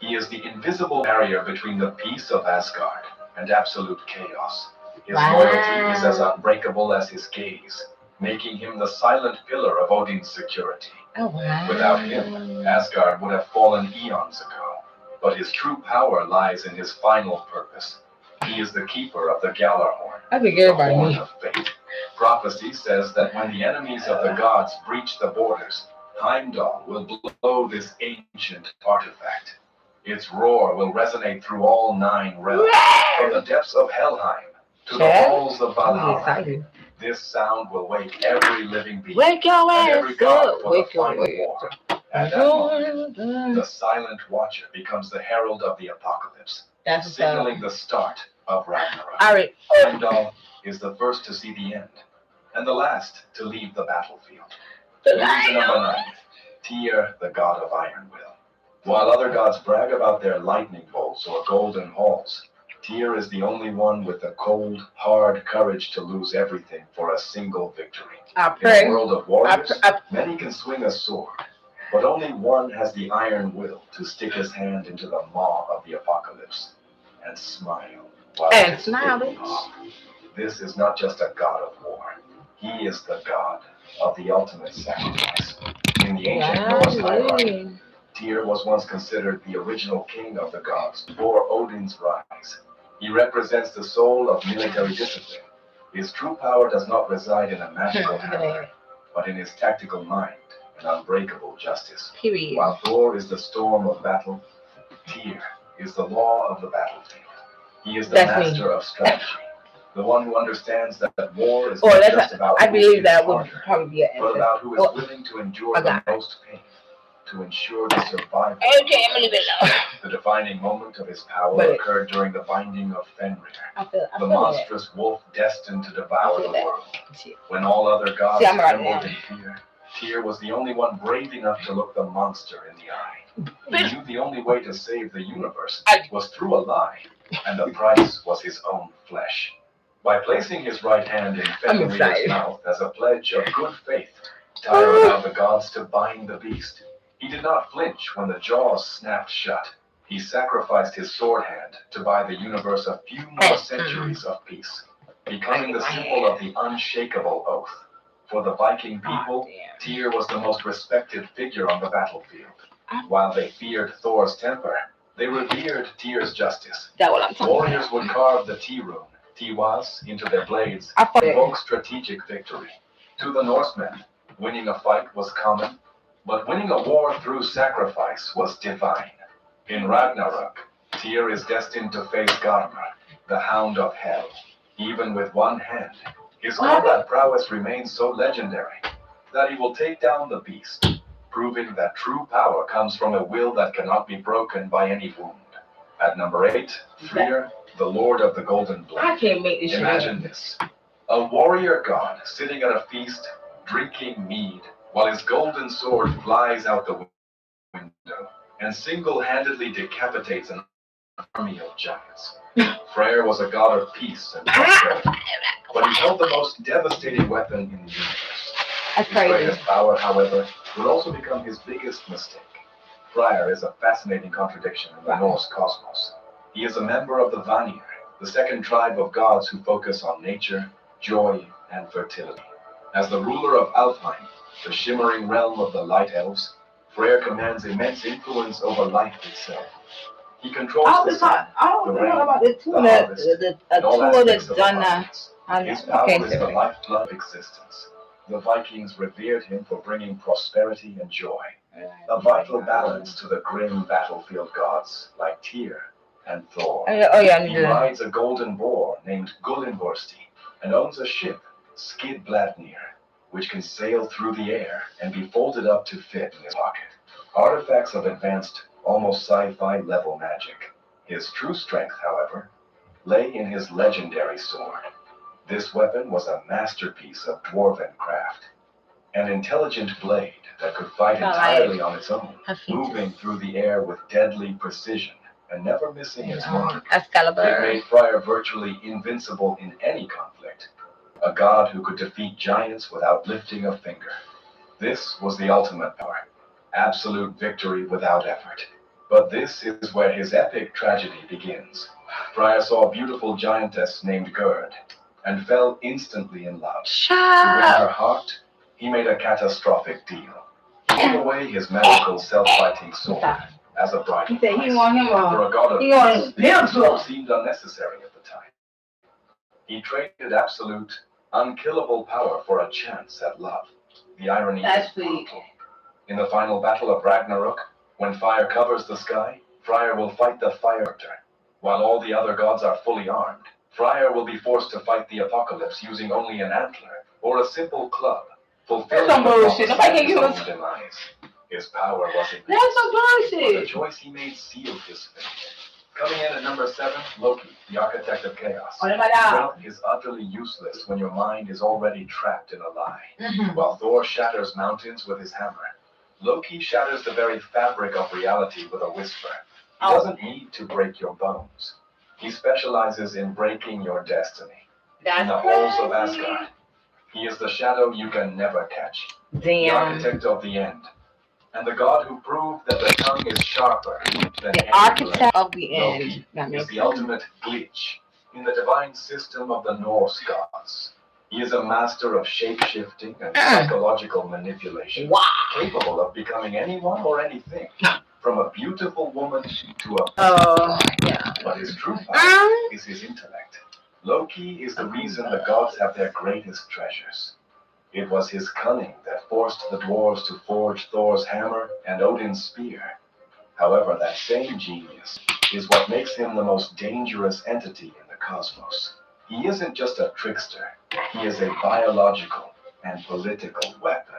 He is the invisible barrier between the peace of Asgard and absolute chaos. His loyalty is as unbreakable as his gaze, making him the silent pillar of Odin's security. Oh, wow. Without him, Asgard would have fallen eons ago. But his true power lies in his final purpose. He is the keeper of the Gjallarhorn, I think the everybody horn knew. of fate. Prophecy says that when the enemies of the gods breach the borders, Heimdall will blow this ancient artifact. Its roar will resonate through all 9 realms, from the depths of Helheim to the halls of I'm Valhalla. excited. This sound will wake every living being Wake your and ass every god up. for the Wake your final ass war. up. At that moment, the Silent Watcher becomes the herald of the apocalypse, That's what's signaling up. the start of Ragnarok. Alright. Heimdall is the first to see the end, and the last to leave the battlefield. Moving to number 9, Tyr, the god of Iron Will. While other gods brag about their lightning bolts or golden halls, Tyr is the only one with the cold, hard courage to lose everything for a single victory. I In a pray. world of warriors, I- many can swing a sword, but only one has the iron will to stick his hand into the maw of the apocalypse and smile. While And it's smile, hidden. bitch. This is not just a god of war. He is the god of the ultimate sacrifice. In the ancient Norse hierarchy, Tyr was once considered the original king of the gods before Odin's rise. He represents the soul of military discipline. His true power does not reside in a magical hammer, but in his tactical mind and unbreakable justice. Period. While Thor is the storm of battle, Tyr is the law of the battlefield. He is the That's me. master of strategy, the one who understands that war is Or not that's just about I who believe is that would harder, probably be an but answer. about who is Well, willing to endure I the got it. most pain, to ensure the survival. Okay, I'm gonna leave it alone. The defining moment of his power But- occurred during the binding of Fenrir, I the feel that. monstrous wolf destined to devour I the feel that. world. Shit. When all other gods See, I'm right trembled now. in fear, Tyr was the only one brave enough to look the monster in the eye. He knew the only way to save the universe was through a lie, and the price was his own flesh. By placing his right hand in Fenrir's excited. mouth as a pledge of good faith, Tyr allowed the gods to bind the beast. He did not flinch when the jaws snapped shut. He sacrificed his sword hand to buy the universe a few more centuries of peace, becoming the symbol of the unshakable oath. For the Viking people, Tyr was the most respected figure on the battlefield. While they feared Thor's temper, they revered Tyr's justice. That's what I'm talking Warriors about. would carve the T rune, Tiwas, into their blades, I fuck it. invoke strategic victory. To the Norsemen, winning a fight was common, but winning a war through sacrifice was divine. In Ragnarok, Tyr is destined to face Garmr, the Hound of Hell. Even with one hand, his combat prowess remains so legendary that he will take down the beast, proving that true power comes from a will that cannot be broken by any wound. At number 8, Freer, the Lord of the Golden I Blade. can't make this shit Imagine up. this. A warrior god sitting at a feast, drinking mead, while his golden sword flies out the window and single-handedly decapitates an army of giants. Freyr was a god of peace and prosperity, but he held the most devastating weapon in the universe. That's His crazy. greatest power, however, would also become his biggest mistake. Freyr is a fascinating contradiction in the Norse cosmos. He is a member of the Vanir, the second tribe of gods who focus on nature, joy, and fertility. As the ruler of Alfheim, the shimmering realm of the Light Elves, Freyr commands immense influence over life itself. He controls the sun, the rain, about the tool the that harvest, the and all tool that's aspects of done abundance. His power okay, is the lifeblood of existence. The Vikings revered him for bringing prosperity and joy, a vital balance to the grim battlefield gods like Tyr and Thor. Oh yeah, He rides a golden boar named Gullinbursti and owns a ship, Skidbladnir, which can sail through the air and be folded up to fit in his pocket. Artifacts of advanced, almost sci-fi level magic. His true strength, however, lay in his legendary sword. This weapon was a masterpiece of dwarven craft, an intelligent blade that could fight entirely on its own, moving through the air with deadly precision and never missing its mark. It made Freyr virtually invincible in any conflict, a god who could defeat giants without lifting a finger. This was the ultimate power, absolute victory without effort. But this is where his epic tragedy begins. Freyr saw a beautiful giantess named Gerd, and fell instantly in love. To win her heart, he made a catastrophic deal. He gave away his magical self-fighting sword as a bridal He said he want him for a god of peace. This seemed unnecessary at the time. He traded absolute, unkillable power for a chance at love. The irony is brutal. In the final battle of Ragnarok, when fire covers the sky, Freyr will fight the Fire Hunter, while all the other gods are fully armed. Freyr will be forced to fight the apocalypse using only an antler or a simple club, fulfilling That's some bullshit. Nobody can his give own us. demise. His power was immense. That's some But the bullshit. choice he made sealed his fate. Coming in at number 7, Loki, the architect of chaos. Wealth is utterly useless when your mind is already trapped in a lie. While Thor shatters mountains with his hammer, Loki shatters the very fabric of reality with a whisper. He doesn't need to break your bones. He specializes in breaking your destiny. In the halls of Asgard, he is the shadow you can never catch. The Damn. architect of the end. And the god who proved that the tongue is sharper than The any architect of the Loki end. That is makes the sense. ultimate glitch in the divine system of the Norse gods. He is a master of shape-shifting and psychological manipulation, Wow. capable of becoming anyone or anything, from a beautiful woman to a Yeah. but his true power is his intellect. Loki is the reason the gods have their greatest treasures. It was his cunning that forced the dwarves to forge Thor's hammer and Odin's spear. However, that same genius is what makes him the most dangerous entity in the cosmos. He isn't just a trickster, he is a biological and political weapon.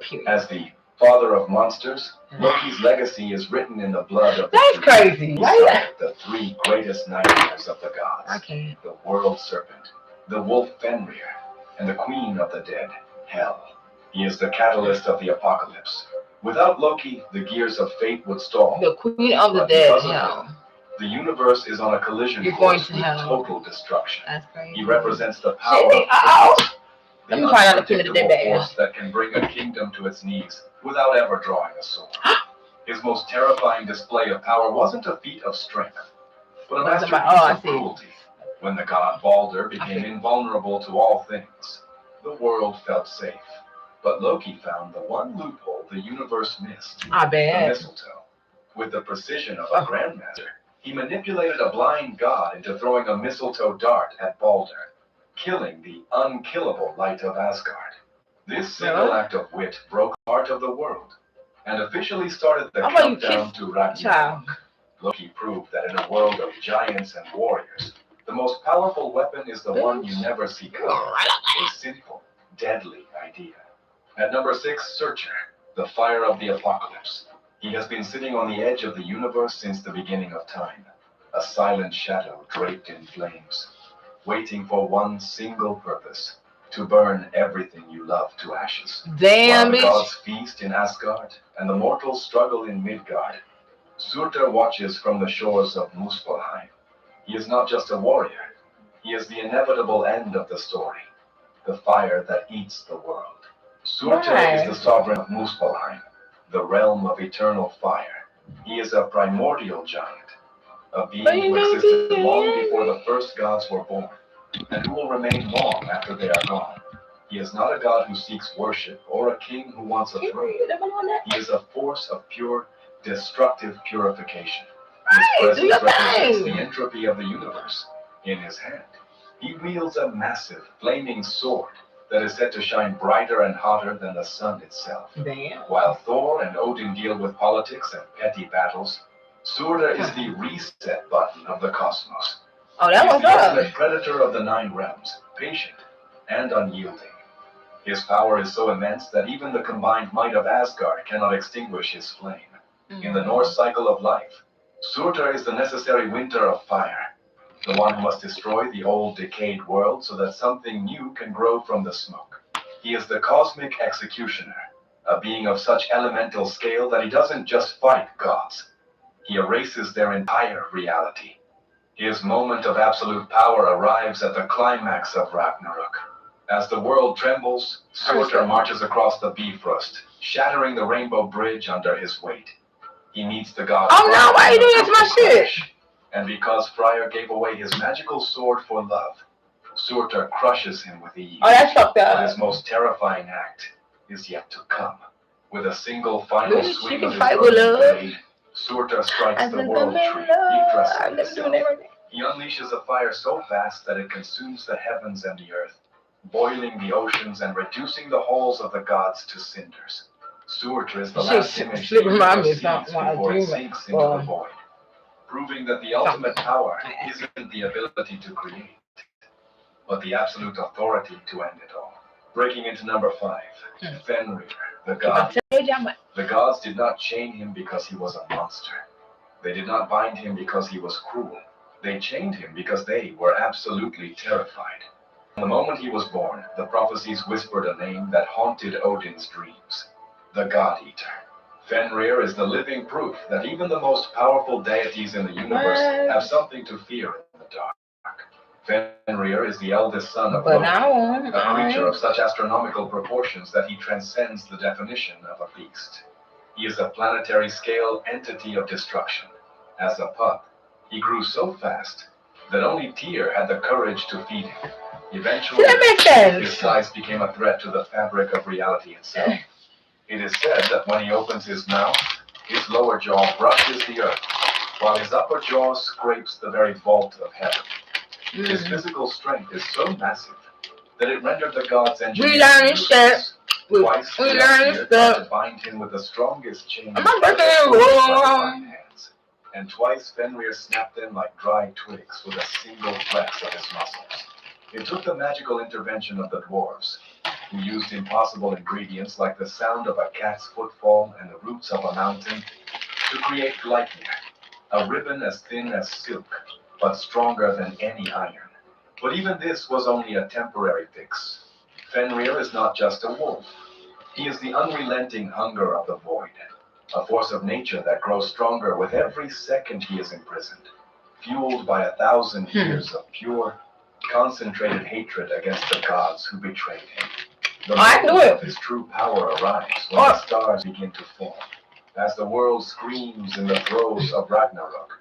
Period. As the father of monsters, Loki's legacy is written in the blood of the That's three. crazy. He Why? started the 3 greatest nightmares of the gods. I can't. The world serpent, the wolf Fenrir, and the queen of the dead, Hel. He is the catalyst of the apocalypse. Without Loki, the gears of fate would stall. The queen of the But dead. because of Hell. him, the universe is on a collision You're going course to with hell. total destruction. That's crazy. He represents the power Shit, of Let the me find out the queen of the dead unpredictable bad. force that can bring a kingdom to its knees without ever drawing a sword. His most terrifying display of power wasn't a feat of strength, but a What's it masterpiece about? of cruelty. When the god Balder became invulnerable to all things, the world felt safe. But Loki found the one loophole the universe missed, I the bet. mistletoe. With the precision of a grandmaster, he manipulated a blind god into throwing a mistletoe dart at Balder, killing the unkillable light of Asgard. This single act of wit broke the heart of the world, and officially started the How about you countdown to Ragnarok. Child. Loki proved that in a world of giants and warriors, the most powerful weapon is the one you never see coming. A simple, deadly idea. At number 6, Searcher, the fire of the apocalypse. He has been sitting on the edge of the universe since the beginning of time, a silent shadow draped in flames. waiting for one single purpose: to burn everything you love to ashes. Damn, While the bitch. gods feast in Asgard and the mortals struggle in Midgard, Surtur watches from the shores of Muspelheim. He is not just a warrior, he is the inevitable end of the story, the fire that eats the world. Surtur is the sovereign of Muspelheim, the realm of eternal fire. He is a primordial giant, a being who existed long before the first gods were born, and who will remain long after they are gone. He is not a god who seeks worship or a king who wants a throne. He is a force of pure, destructive purification. His presence represents the entropy of the universe. In his hand, he wields a massive, flaming sword that is said to shine brighter and hotter than the sun itself. Damn. While Thor and Odin deal with politics and petty battles, Surtur is the reset button of the cosmos. Oh, that was the up. ultimate predator of the 9 realms, patient and unyielding. His power is so immense that even the combined might of Asgard cannot extinguish his flame. In the Norse cycle of life, Surtur is the necessary winter of fire, the one who must destroy the old decayed world so that something new can grow from the smoke. He is the cosmic executioner, a being of such elemental scale that he doesn't just fight gods. He erases their entire reality. His moment of absolute power arrives at the climax of Ragnarok. As the world trembles, Surtur marches across the Bifrost, shattering the Rainbow Bridge under his weight. He meets the god. Oh no, why are you doing this to my shit? And because Freyr gave away his magical sword for love, Surtur crushes him with ease. Oh, that's fucked But up. his most terrifying act is yet to come. With a single final Bitch, swing you of can his fight with burning love. blade, Surtur strikes I the think world I'm tree, in love. depressing I'm never itself. doing everything. He unleashes a fire so vast that it consumes the heavens and the earth, boiling the oceans and reducing the halls of the gods to cinders. Surtur is the last image the universe sees before it sinks into the void, proving that the ultimate power isn't the ability to create, but the absolute authority to end it all. Breaking into number 5, Fenrir, the god. The gods did not chain him because he was a monster. They did not bind him because he was cruel. They chained him because they were absolutely terrified. The moment he was born, the prophecies whispered a name that haunted Odin's dreams: the God Eater. Fenrir is the living proof that even the most powerful deities in the universe have something to fear in the dark. Fenrir is the eldest son of Loki, a creature of such astronomical proportions that he transcends the definition of a beast. He is a planetary scale entity of destruction. As a pup, he grew so fast that only Tyr had the courage to feed him. Eventually, his size became a threat to the fabric of reality itself. It is said that when he opens his mouth, his lower jaw brushes the earth, while his upper jaw scrapes the very vault of heaven. His physical strength is so massive that it rendered the gods engineers useless. Twice Tyr tried to bind him with the strongest chains hands, and twice Fenrir snapped them like dry twigs with a single flex of his muscles. It took the magical intervention of the dwarves, who used impossible ingredients like the sound of a cat's footfall and the roots of a mountain, to create Gleipnir, a ribbon as thin as silk, but stronger than any iron. But even this was only a temporary fix. Fenrir is not just a wolf. He is the unrelenting hunger of the void, a force of nature that grows stronger with every second he is imprisoned, fueled by 1,000 years of pure, concentrated hatred against the gods who betrayed him. The moment of his true power arrives when the stars begin to fall. As the world screams in the throes of Ragnarok,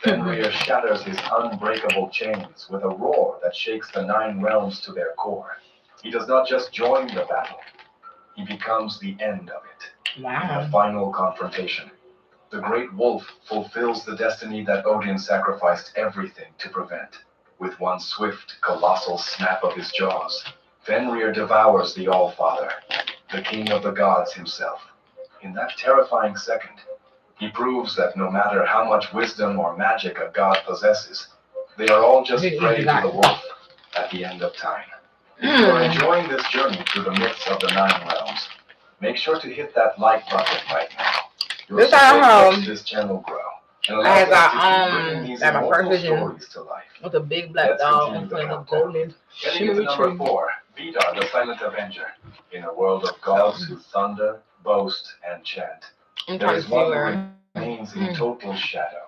Fenrir shatters his unbreakable chains with a roar that shakes the 9 realms to their core. He does not just join the battle, he becomes the end of it. Wow. The final confrontation. The great wolf fulfills the destiny that Odin sacrificed everything to prevent. With one swift, colossal snap of his jaws, Fenrir devours the All-Father, the king of the gods himself. In that terrifying second, he proves that no matter how much wisdom or magic a god possesses, they are all just prey to the wolf at the end of time. If you are enjoying this journey through the myths of the 9 realms, make sure to hit that like button right now. Your support helps this channel grow. and I allows got us to keep bringing these got my first immortal vision stories to life. with a big black Let's dog continue in the front of a countdown. golden Getting into shimmery number tree. 4, Vidar, the Silent Avenger. In a world of gods who thunder, boast, and chant, I'm there trying is to see one who where. remains in total shadow.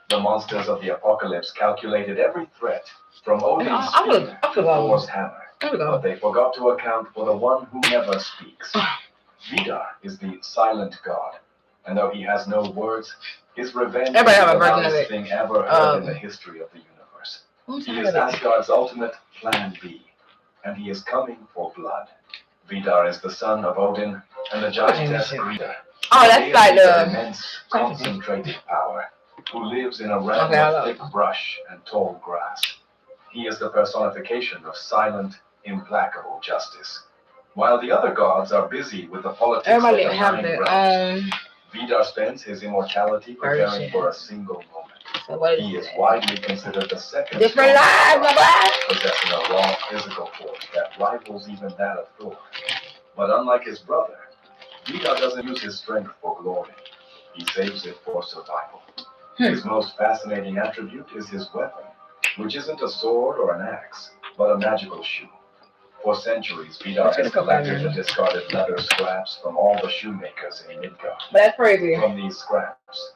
The monsters of the apocalypse calculated every threat, from Odin's spear to Thor's hammer, but they forgot to account for the one who never speaks. Vidar is the silent god, and though he has no words, his revenge is the loudest thing ever heard in the history of the universe. He is Asgard's ultimate Plan B, and he is coming for blood. Vidar is the son of Odin and the giantess Grida. Oh, that's like the immense, concentrated power, who lives in a realm of thick brush and tall grass. He is the personification of silent, implacable justice. While the other gods are busy with the politics of the nine realms, Vidar spends his immortality preparing for a single moment. He is widely considered the second different lives, possessing a raw physical force that rivals even that of Thor. But unlike his brother, Vidar doesn't use his strength for glory. He saves it for survival. His most fascinating attribute is his weapon, which isn't a sword or an axe, but a magical shoe. For centuries, Vidar has collected and discarded leather scraps from all the shoemakers in Midgard. That's crazy. From these scraps,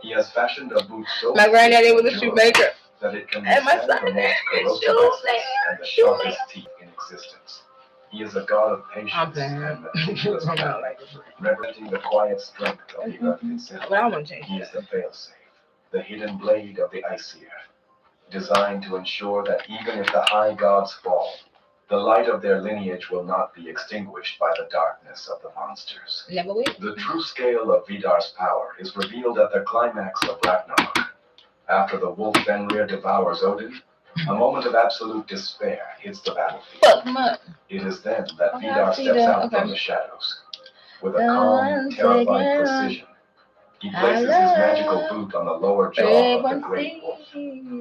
he has fashioned a boot so my granddaddy was a shoemaker, that it can and my withstand son the most corrosive acids and the sharpest teeth in existence. He is a god of patience and meticulous planning, representing the quiet strength of the earth itself. But I want to change He is the failsafe, the hidden blade of the Aesir, designed to ensure that even if the high gods fall, the light of their lineage will not be extinguished by the darkness of the monsters. Never will. The true scale of Vidar's power is revealed at the climax of Ragnarok. After the wolf Fenrir devours Odin, a moment of absolute despair hits the battlefield. It is then that Vidar steps out from the shadows. With a calm, terrifying precision, he places his magical boot on the lower jaw of the great wolf.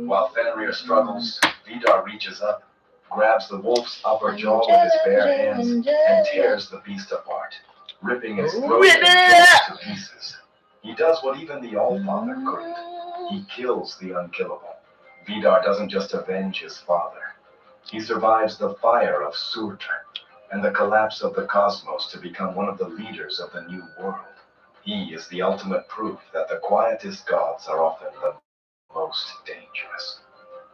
While Fenrir struggles, Vidar reaches up, grabs the wolf's upper jaw with his bare hands, and tears the beast apart, ripping its throat and jaws to pieces. He does what even the Allfather couldn't. He kills the unkillable. Vidar doesn't just avenge his father. He survives the fire of Surtr and the collapse of the cosmos to become one of the leaders of the new world. He is the ultimate proof that the quietest gods are often the most dangerous.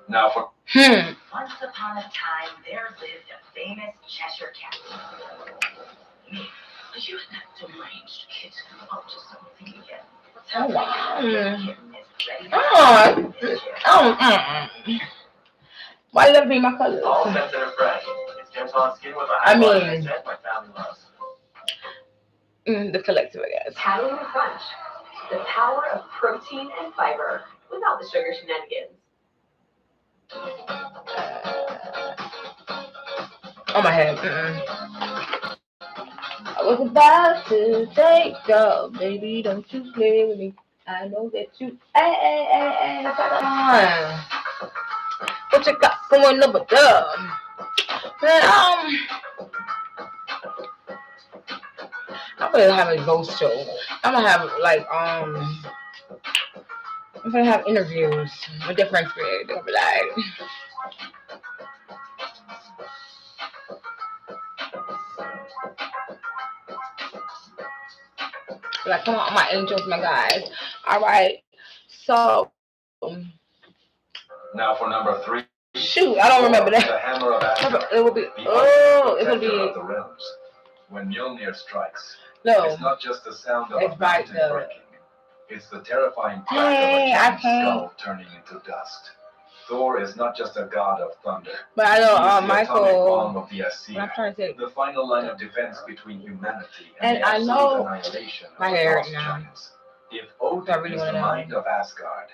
Now for... Once upon a time, there lived a famous Cheshire cat. Are you that deranged kitten up to something again? Oh, wow. Why you gotta be my color? All sensitive fresh. It's Gem's skin with a high volume scent my family loves. The collective, I guess. Catalina Crunch, the power of protein and fiber without the sugar shenanigans. On my head. I was about to take off, baby. Don't you play with me. I know that you. Hey, come on. What you got going over there? I'm gonna have a ghost show. I'm gonna have I'm gonna have interviews with different creators. They'll be like, come on, my angels, my guys. All right, so now for number 3. Shoot, I don't remember that. The hammer of Asgard. It will be. It will be the realms. When Mjolnir strikes, it's not just the sound of a mountain breaking. It's the terrifying crack of a giant skull turning into dust. Thor is not just a god of thunder. But I know Michael. Of the Aesir, I'm trying to say the final line of defense between humanity and the I know annihilation my of hair the now. giants. If Odin is the mind of Asgard,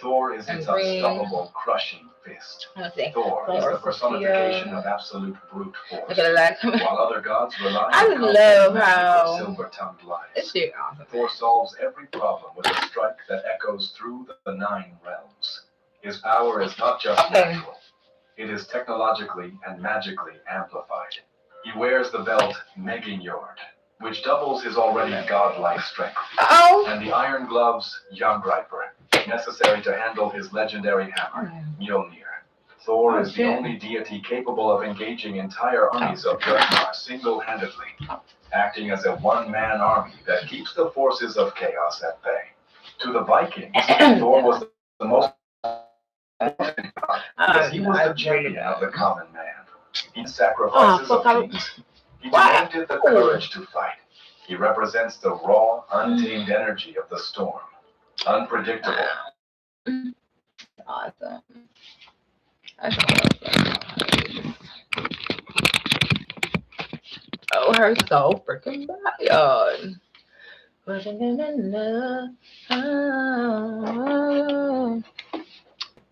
Thor is its unstoppable, crushing fist. Thor is the personification of absolute brute force. While other gods rely on love how silver-tongued lions. This shit awesome. Thor solves every problem with a strike that echoes through the 9 realms. His power is not just natural; it is technologically and magically amplified. He wears the belt Megingjord, which doubles his already godlike strength, and the iron gloves Jarngreipr, necessary to handle his legendary hammer, Mjolnir. Thor is the only deity capable of engaging entire armies of Jotnar single-handedly, acting as a one-man army that keeps the forces of chaos at bay. To the Vikings, Thor was the most important god because he was the champion of the common man. He sacrifices of kings. He demanded the courage to fight. He represents the raw, untamed energy of the storm. Unpredictable. Awesome. Oh, her so freaking bad.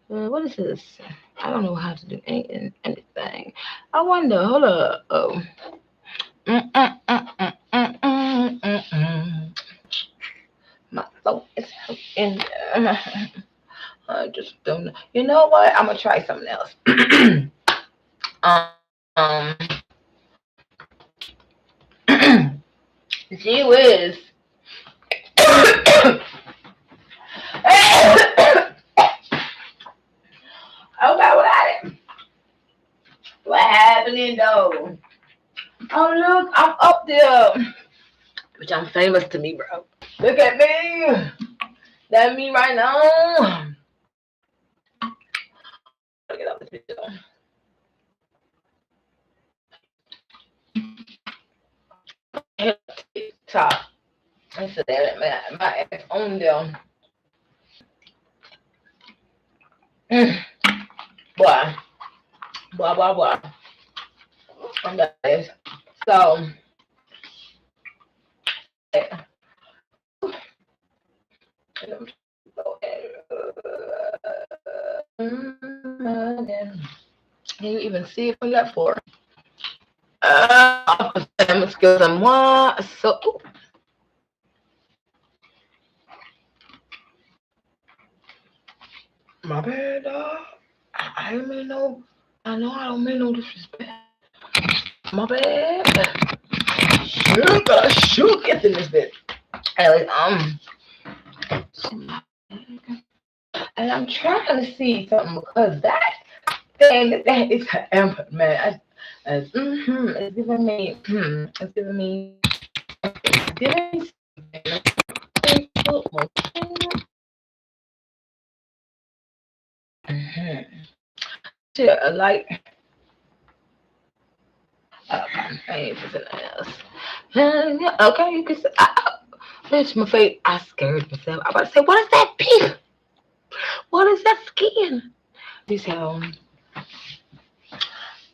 What is this? I don't know how to do anything. I wonder. Hold up. Oh. My throat is hurting. I just don't know. You know what? I'm gonna try something else. Gee whiz. Okay, what happening though? Oh look, I'm up there. Which I'm famous to me, bro. Look at me. That's me right now. Get up this video. TikTok. I said that my ass on there. Boy. I'm guys. So can you even see it from that floor? Skills and what? So my bad, dog. I didn't mean no. I know I don't mean no disrespect. My bad. Shoot, get in this bit. Anyways, and I'm trying to see something because that thing that is an amber, man. It's giving me, it's giving me. Shit, a light. I ain't for something else. Okay, you can say, bitch, my face. I scared myself. I about to say, what is that piece? What is that skin? You say,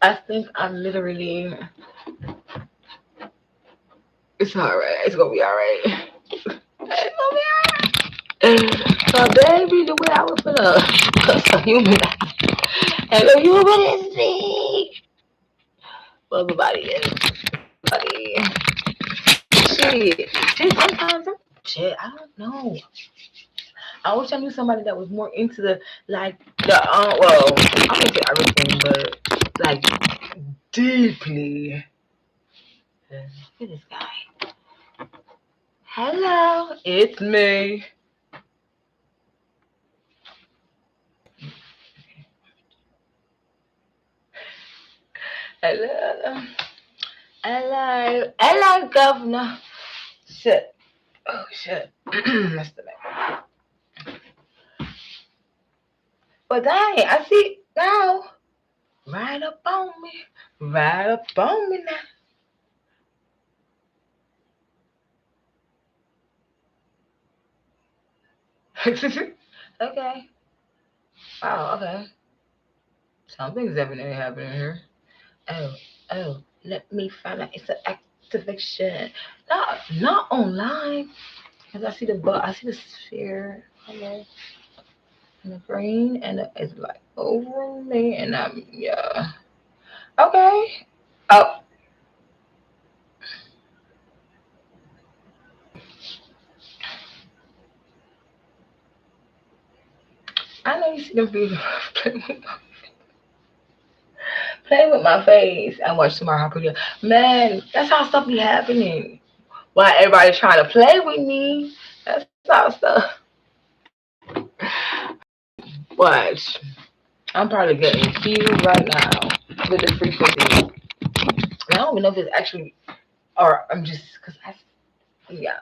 I think I'm literally. It's alright. It's gonna be alright. It's gonna be alright. So, baby, the way I was gonna a human. And a human is me. Well, everybody is. Buddy. Shit. Sometimes shit, I don't know. I wish I knew somebody that was more into the well, I'm into everything, but like deeply. Look at this guy. Hello, it's me. Hello, governor. Shit. Oh shit. That's the man. But dang, I see now. Right up on me now. Okay. Oh, okay. Something's definitely happening here. Oh, let me find out. It's an activation. Not online. Because I see the sphere. Okay. And the green, and it's like over me, and yeah. Okay. Oh. I know you see them people play with my face. I watch tomorrow. Man, that's how stuff be happening. Why everybody trying to play with me? That's how stuff. But I'm probably getting confused right now with the frequency. I don't even know if it's actually, or I'm just, because yeah,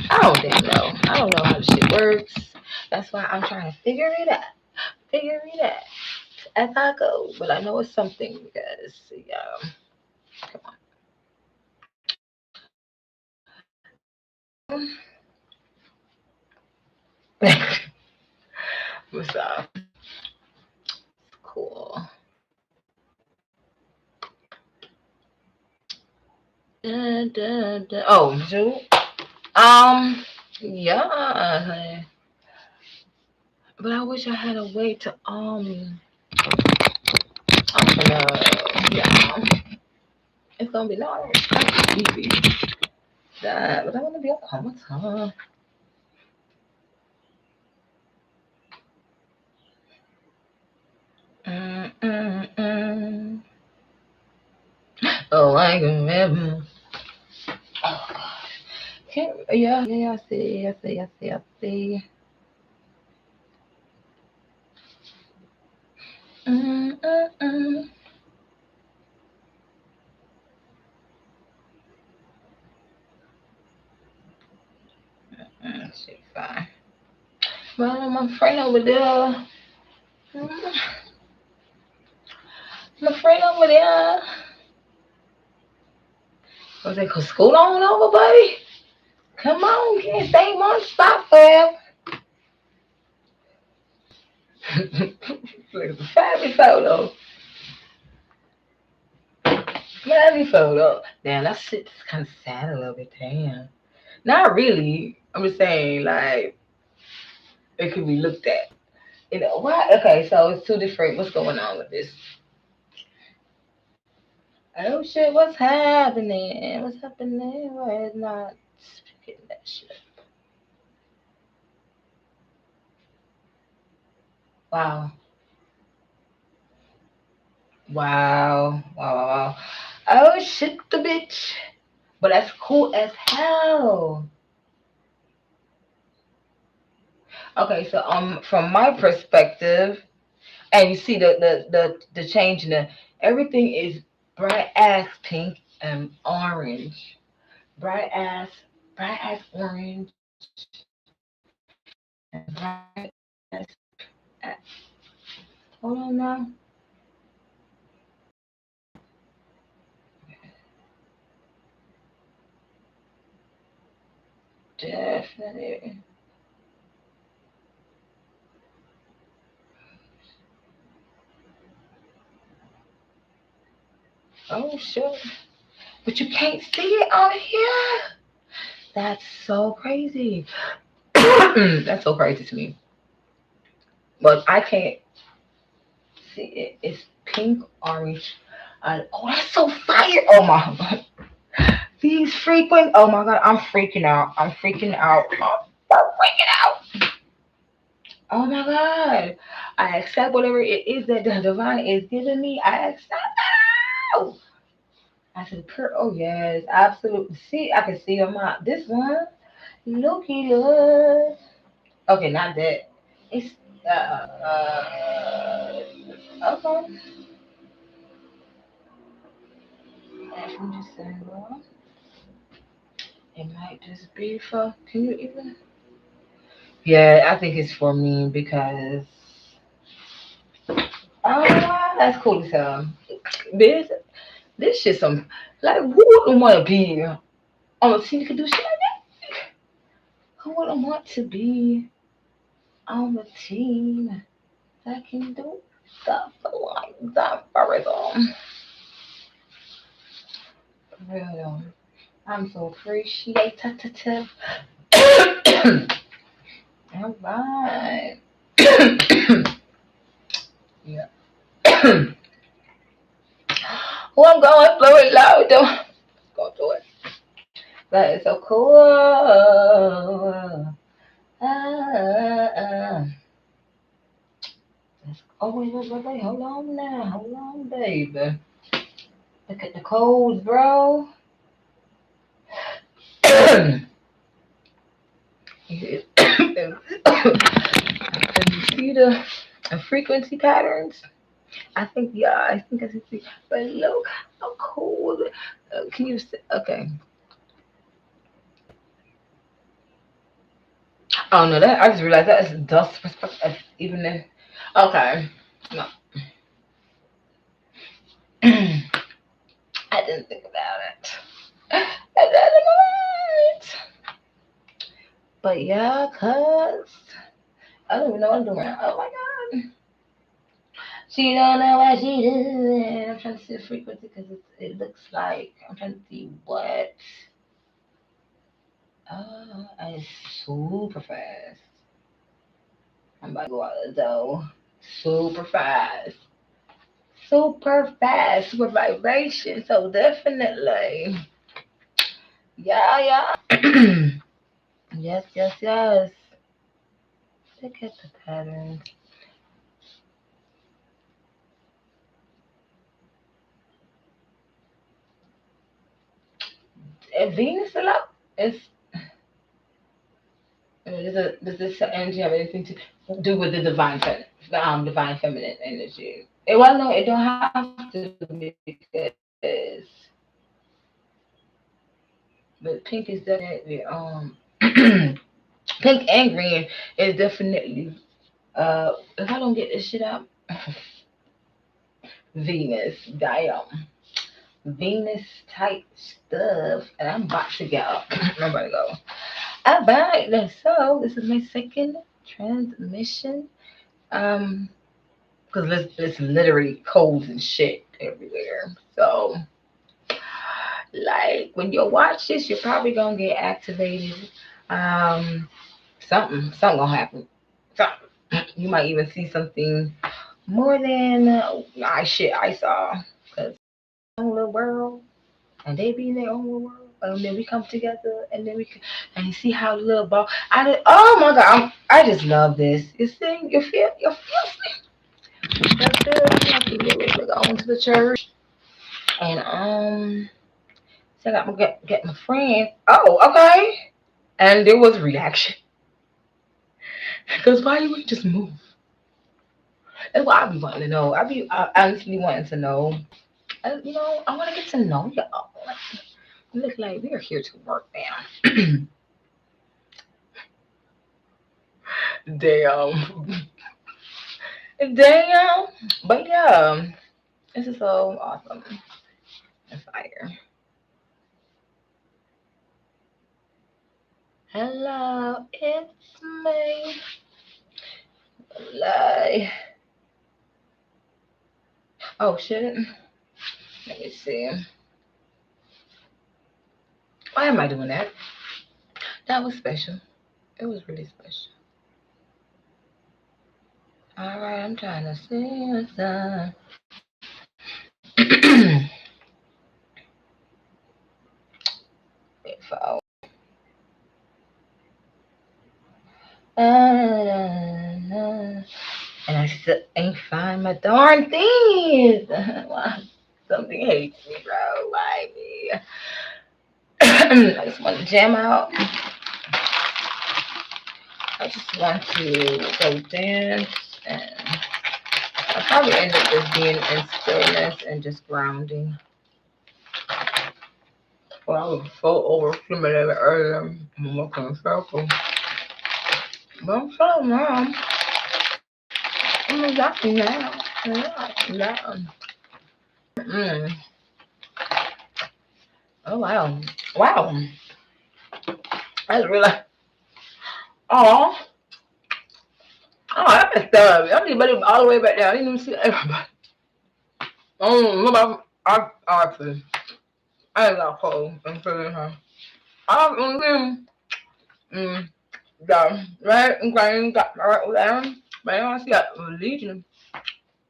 I don't damn know. I don't know how this shit works. That's why I'm trying to figure it out. Figure it out as I go. But I know it's something because, yeah, come on. What's up? Cool. Oh, Zoo. Yeah. But I wish I had a way to I'm gonna yeah. It's gonna be no easy. That, but I wanna be a Comic-Con. Mm-mm-mm. Oh, I can remember. Oh God. Yeah, I see. Mm-mm-mm. Shit, fine. Well, my friend over there. Mm, my friend over there. Was like, scoot on over, buddy. Come on, can't stay one spot forever. Like a family photo. Family photo. Damn, that shit's kind of sad a little bit. Damn. Not really. I'm just saying, like, it could be looked at. You know, why? Okay, so it's two different. What's going on with this? Oh shit, what's happening? What's happening? Why is not getting that shit? Wow. Wow. Oh shit, the bitch. But that's cool as hell. Okay, so from my perspective, and you see the change in the everything is bright ass pink and orange. Bright ass bright ass orange and bright ass hold on now. Definitely. Oh sure. But you can't see it on here. That's so crazy. That's so crazy to me. But I can't see it. It's pink, orange. Oh, that's so fire. Oh my god. These frequent. Oh my god, I'm freaking out. I'm freaking out. I'm freaking out. Oh my god. I accept whatever it is that the divine is giving me. I accept it. I said, oh yes, absolutely. See, I can see on my this one. Looky look. Okay, not that. It's okay. I'm just saying, well, it might just be for. Can you even? Yeah, I think it's for me because that's cool as hell. This this shit some like who wouldn't want to be on a team that can do shit like that? Who wouldn't want to be on the team that can do stuff like that for real? For real. I'm so appreciative. All right. Yeah. Well, I'm going for it loud though. Go do it. That is so cool. Ah. Oh, wait. Hold on now. Hold on, baby. Look at the codes, bro. You see the and frequency patterns. I think, yeah, I think I see. But look how cool. Can you see? Okay. Oh no, that I just realized that is dust perspective. Even if, okay, no, I didn't think about it. I didn't know it. But yeah, cause I don't even know what I'm doing. Oh my god, she don't know what she doing. I'm trying to see the frequency because it looks like I'm trying to see what. And it's super fast. I'm about to go out the door. Super fast. Super fast. Super vibration. So definitely. Yeah, yeah. Yes, yes, yes. Look at the patterns. Venus a lot. It's does this energy have anything to do with the divine feminine energy? Well, no, it don't have to because but pink is definitely pink and green is definitely if I don't get this shit out, Venus, damn. Venus type stuff, and I'm about to go. I'm about to go. Alright, so this is my second transmission. Because it's literally codes and shit everywhere. So, like, when you watch this, you're probably gonna get activated. Um, something gonna happen. Something. You might even see something more than I saw. Cause own little world, and they be in their own little world, and then we come together, and then we can, and you see how the little ball. Oh my god, I just love this. You see, you feel that's good. I can get ready to go into the church. And so I got to get my friend. Oh, okay. And there was reaction. Because why you would just move? That's what I be wanting to know. I be honestly wanting to know. I want to get to know y'all. Like, look like we are here to work now. Damn. Damn. But yeah, this is so awesome. And fire. Hello, it's me. Lie. Oh shit. Let me see. Why am I doing that? That was special. It was really special. Alright, I'm trying to see what's up. Info. And I still ain't find my darn things. Why? Something hates me, bro. Why me? I just want to jam out. I just want to go dance, and I probably end up just being in stillness and just grounding. Well, I was so overstimulated earlier. I'm looking in a circle. But I'm so now. I'm exactly now. Yeah. Mm. Oh, wow. Wow. I just realized. Oh. Oh, I messed up. I need to all the way back there. I didn't even see everybody. Oh, I see. I ain't got cold. I'm feeling her. I'm yeah, right, and Graham got right down. But I see that Legion.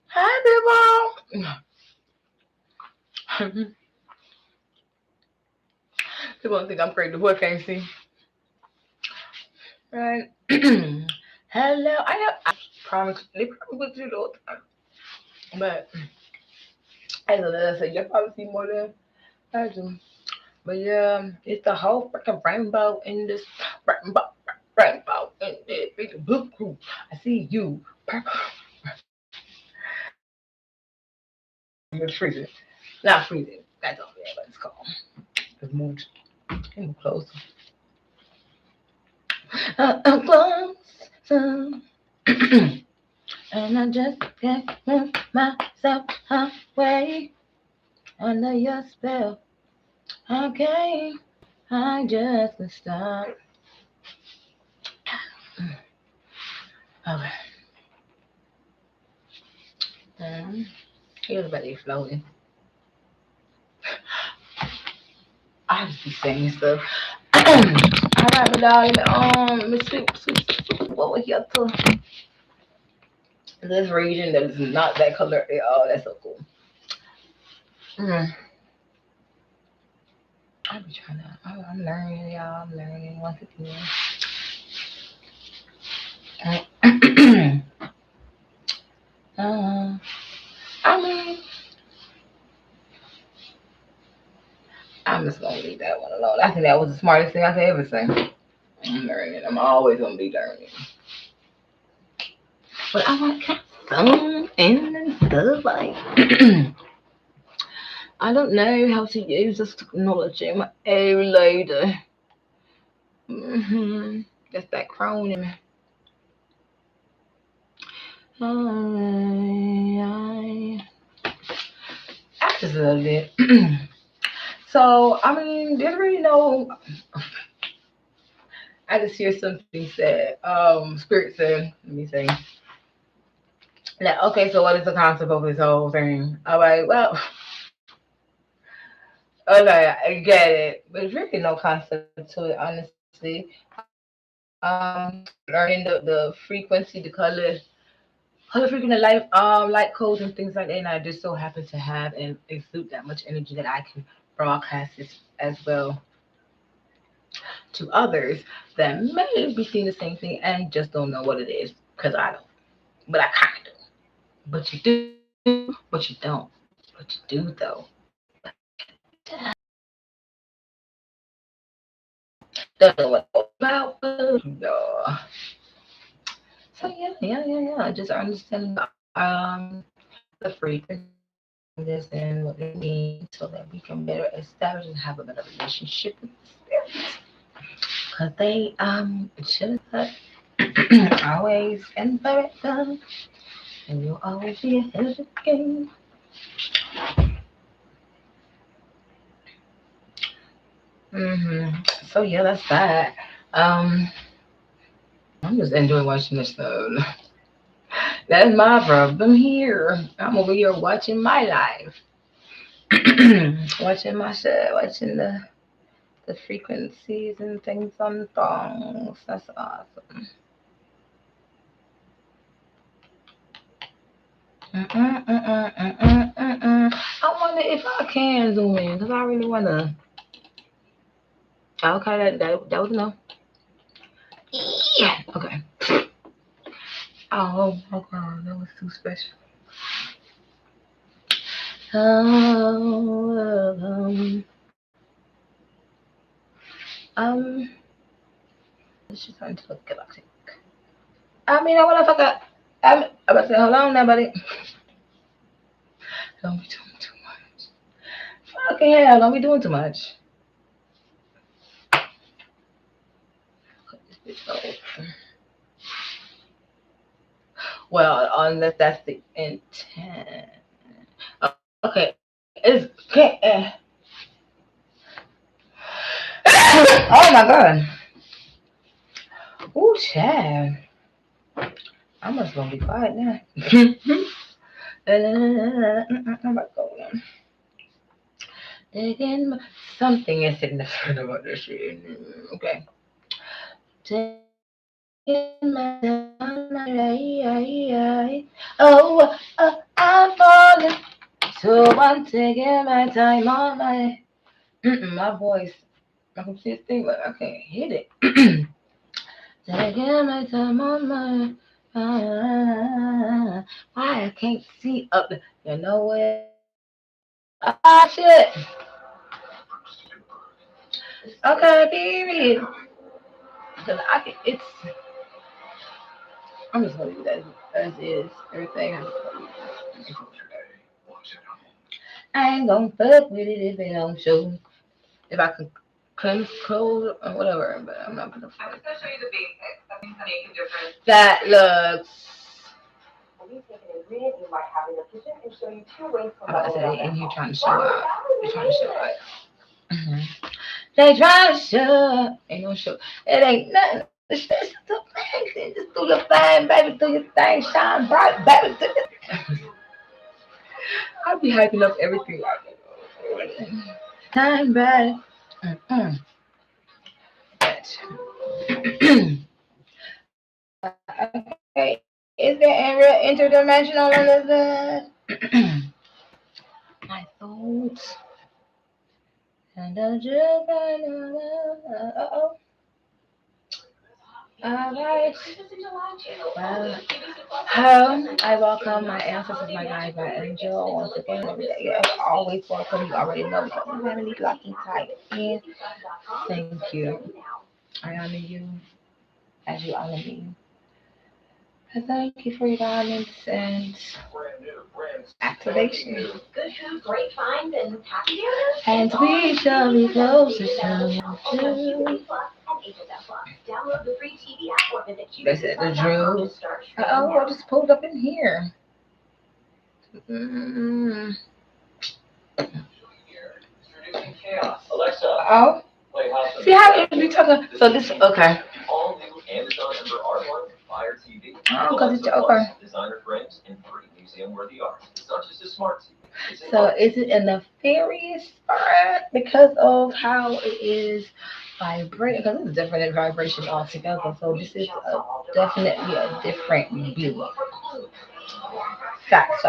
Hi, people. People think I'm crazy. Who I can't see. Right. Hello. I promise. They probably would do it all the time. But as I said, you'll probably see more than I do. But yeah, it's the whole freaking rainbow in this rainbow in this big blue group. I see you. Purple. It's freezing. Not freezing. That's all yeah, but it's cold. It's moved. Move closer. I'm close. And I just can't move myself away under your spell. Okay, I just can't stop. Okay. Everybody floating. I just be saying stuff. All right, my darling, Miss Sweet, what was your to this region that is not that color at all? That's so cool. I be trying to. I'm learning, y'all. I'm learning once again. I mean, I'm just gonna leave that one alone. I think that was the smartest thing I could ever say. I'm learning. I'm always gonna be learning. But I want to have fun and stuff like. I don't know how to use this technology. I'm a lady. That's that crone in me. I just love it. So, I mean, there's really no. I just hear something said. Spirit said, let me say. Like, okay, so what is the concept of this whole thing? I'm like, well, okay, I get it. But there's really no concept to it, honestly. Learning the frequency, the color frequency, light codes and things like that. And I just so happen to have and exude that much energy that I can broadcast it as well to others that may be seeing the same thing and just don't know what it is because I don't. But I kind of do. But you do, but you don't. But you do though. Don't know what it's about. No. So yeah. Just understand the frequency of this and what it means so that we can better establish and have a better relationship with the spirits. Cause they should always and forever, and you'll always be ahead of the game. So yeah, that's that. I'm just enjoying watching this stuff. That's my problem here. I'm over here watching my life, watching my shit, watching the frequencies and things on the songs. That's awesome. I wonder if I can zoom in because I really wanna. Okay, that was no. Yeah. Okay. Oh my god, that was too special. Um, um, let's just turn to the galactic. I mean, I wanna fuck up. I'm about to say, hold on now, buddy. Don't be doing too much. Fucking hell, don't be doing too much. Cut this bitch off. Well, unless that's the intent. Okay, it's okay. Oh my god. Ooh, Chad. I'm just gonna be quiet now. I'm about to go on. Taking something is significant about this shit. Okay. Taking my time. Oh, I'm falling. So I'm taking my time on my voice. I can see this thing, but I can't hit it. Taking my time on why I can't see up there. You know what? Ah, shit. Okay, period. Because I can, it's, I'm just going to leave that as is. Everything. I'm just gonna leave it. I ain't gonna fuck with it if it don't show. If I could control or whatever, but I'm not gonna I'm fuck. just gonna show you the basics. I think that make a difference. That looks. We'll be taking an ingredient you might have in the kitchen and show you 2 ways to I'm about to level it say up they in at here home. trying to show out. They're trying to show out. They trying to show. Ain't no show. It ain't nothing. It's just the thing. Just do your thing, baby. Do your thing. Shine bright, baby. Do your I'll be hyping up everything like that. Shine bright. Okay. Is there real interdimensional in this? My thoughts. And the drip. Uh-oh. Alright. Well, I welcome my ancestors, my guides, my angel. Once again, every day. Yes, always welcome. You already know that I'm having these locking tight in. Thank you. I honor you as you honor me. I thank you for your guidance and activation. Good food, great finds, and happy And we shall be closer to Download the free TV app or visit They said the drill. Oh, I just pulled up in here. Alexa, Oh, play House of see how it be talking. So this okay. all new Amazon Under Artwork Fire TV. Oh, because it's Alexa okay. Plus, designer frames and free museum-worthy art. It's not just a smart TV. It's a So is it a nefarious part because of how it is vibrating? Because it's different in vibration altogether. So this is definitely a different view. Fact. So,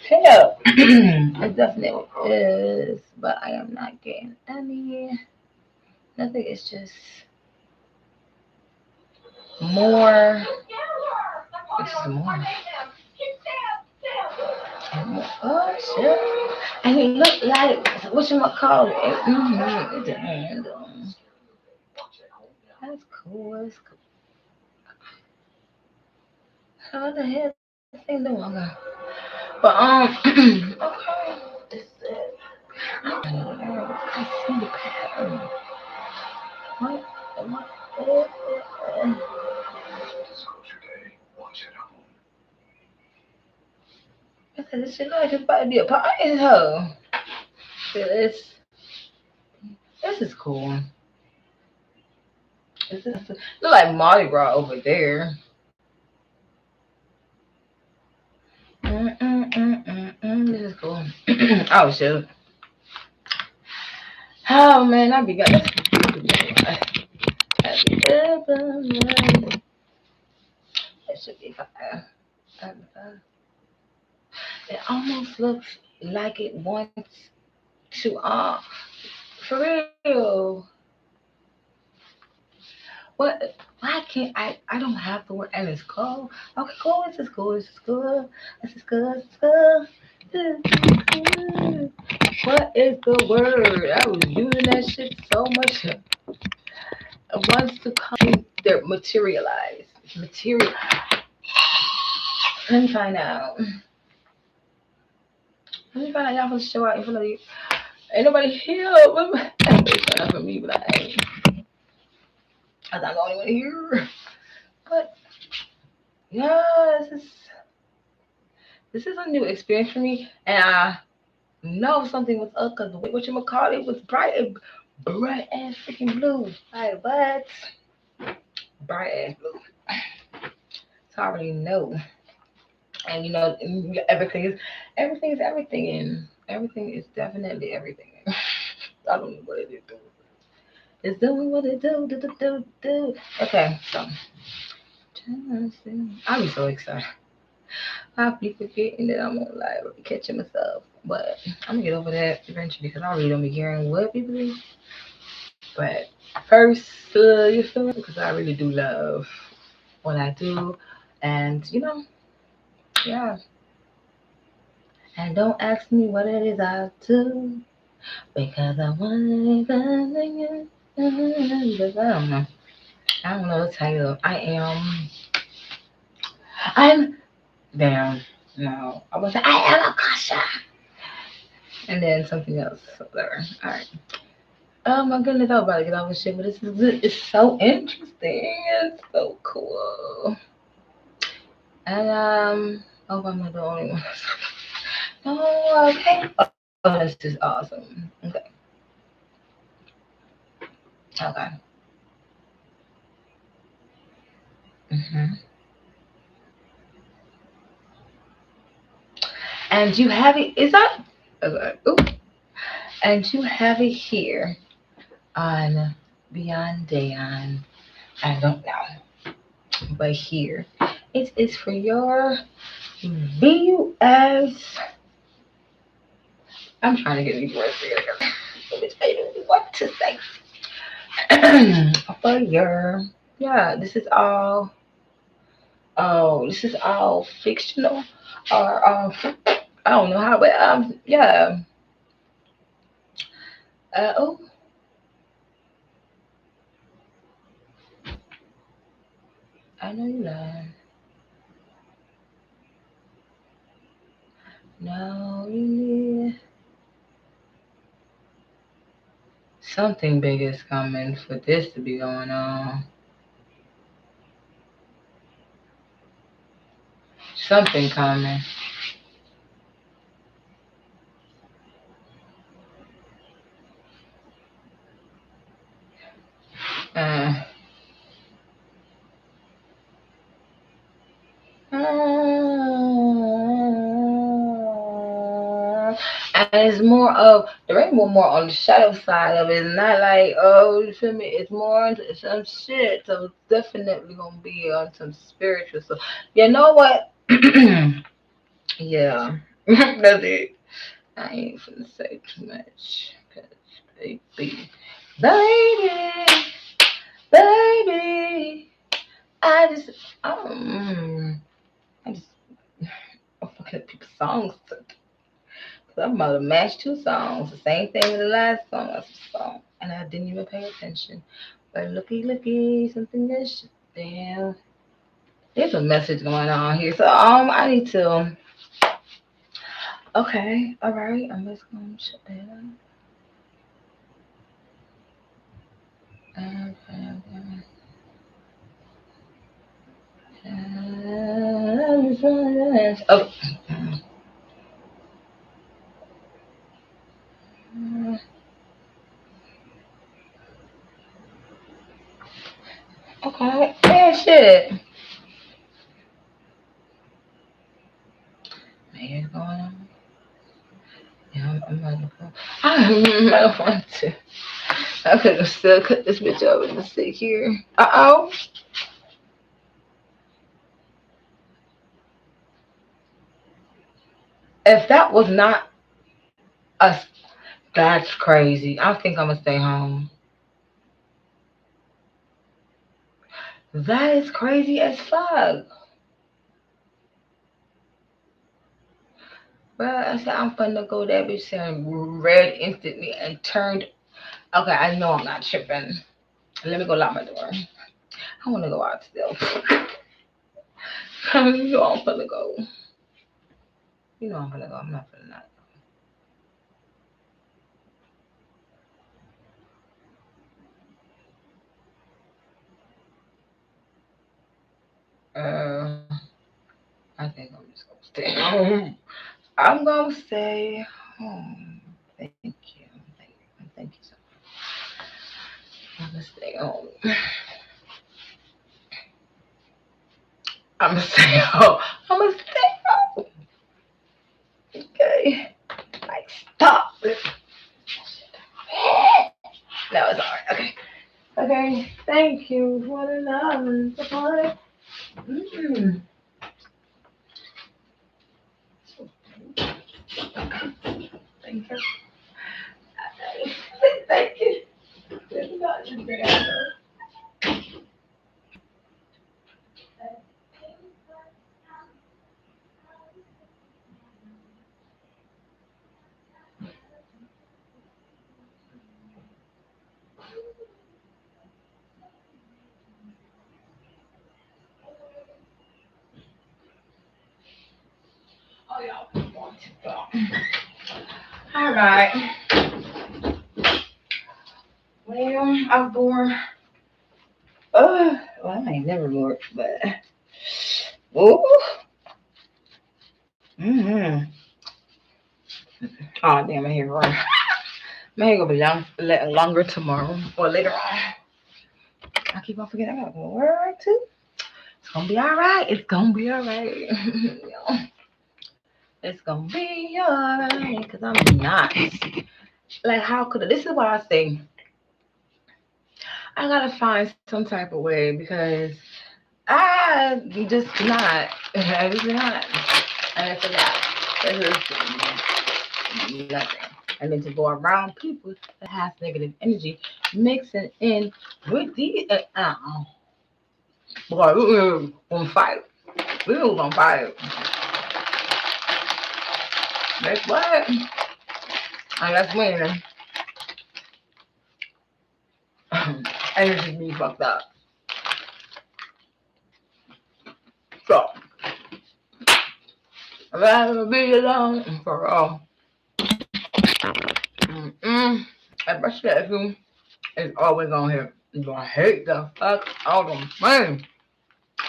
hell, it definitely is, but I am not getting any. Nothing. It's just more. It's just more. Oh shit! And it looked like what you call it? It's a handle. That's cool. That's cool. How the hell this thing doing? Okay. But okay. This is it. I see the pattern. What? Disclosure day. Watch at home. I said this shit look like it's about to be a party hoe. This is cool. This is look like Mardi Gras over there. This is cool. Oh shoot. Oh man, I be got this. It should be fire. It almost looks like it wants to for real. What? Why can't I don't have the word and it's cool. Okay, cool. This is cool. This is good. This is good. This is good. What is the word? I was using that shit so much. It wants to come there, materialize. Material. Let me find out. Y'all for show out in front of you. Ain't nobody here. Everybody's showing up for me, but I ain't. I'm not the only one here. But yeah, this is a new experience for me, and I know something was up because what you call it was bright ass freaking blue. Like what? Bright ass blue. So I already know. And you know, everything is everything, and everything is definitely everything. I don't know what it is doing. It's doing what it do. Okay, so I'll be so excited. I'll be forgetting that I'm on live or catching myself. But I'm gonna get over that eventually because I really don't be caring what people do. But first, you feel me? Because I really do love what I do. And you know, yeah. And don't ask me what it is I do. Because I want to because I don't know. I don't know what to tell you. I'm damn. No, I was like, I am Akasha. And then something else. Whatever. All right. Oh my goodness, I was about to get off this shit, but this is good. It's so interesting. It's so cool. And oh, I'm not the only one. Oh, okay. Oh, this is awesome. Okay. Okay. hmm And you have it. Is that okay? Ooh. And you have it here on Beyond Dayon. I don't know, but here it is for your VUS. I'm trying to get these words together. Which I don't know what to say. For your this is all. Oh, this is all fictional, or I don't know how, but yeah. Oh, I know you lying. No, you need something big is coming for this to be going on. Something coming. Uh, and it's more of the rainbow, more on the shadow side of it. It's not like, oh, you feel me? It's more into some shit. So it's definitely gonna be on some spiritual. So you know what? Yeah, that's it. I ain't finna say too much, cause baby, baby, baby, I just, I just, I'm fucking up people's songs. I'm about to match two songs. The same thing with the last song. That's a song. And I didn't even pay attention. But looky, something is damn. There's a message going on here. So I need to okay, alright. I'm just gonna shut that up. Oh. Okay. Yeah, shit. Man, going on. Yeah, I'm about to go. I don't want to. I could have still cut this bitch over and sit here. Oh. If that was not a, that's crazy. I think I'm gonna stay home. That is crazy as fuck. Bro, I said I'm finna go that bitch and red instantly and turned. Okay, I know I'm not tripping. Let me go lock my door. I wanna go out still. You know I'm finna go. You know I'm finna go. I'm not finna not. I think I'm just gonna stay home. I'm gonna stay home. Thank you. Thank you so much. I'm gonna stay home. I'm gonna stay home. I'm gonna stay home. Okay. Like, stop. No, it's alright. Okay. Okay. Thank you for the love and support. Mm. Thank you. Thank you. Alright. Well, I'm bored. Well, I ain't never bored, but ooh. Oh damn, my hair run. My hair gonna be longer tomorrow or later on. I keep on forgetting I gotta go to work too. It's gonna be alright. It's gonna be alright. It's gonna be alright because I'm not. Like, how could this is what I say. I gotta find some type of way because I just not. I just not. And it's a lot. It's nothing. And then to go around people that has negative energy mixing in with these. Boy, we gonna fight. We gonna fight. That's what. And that's winning. And it's just me fucked up. So, I'd rather be alone for all. And my schedule is always on here. You're gonna hate the fuck out of them.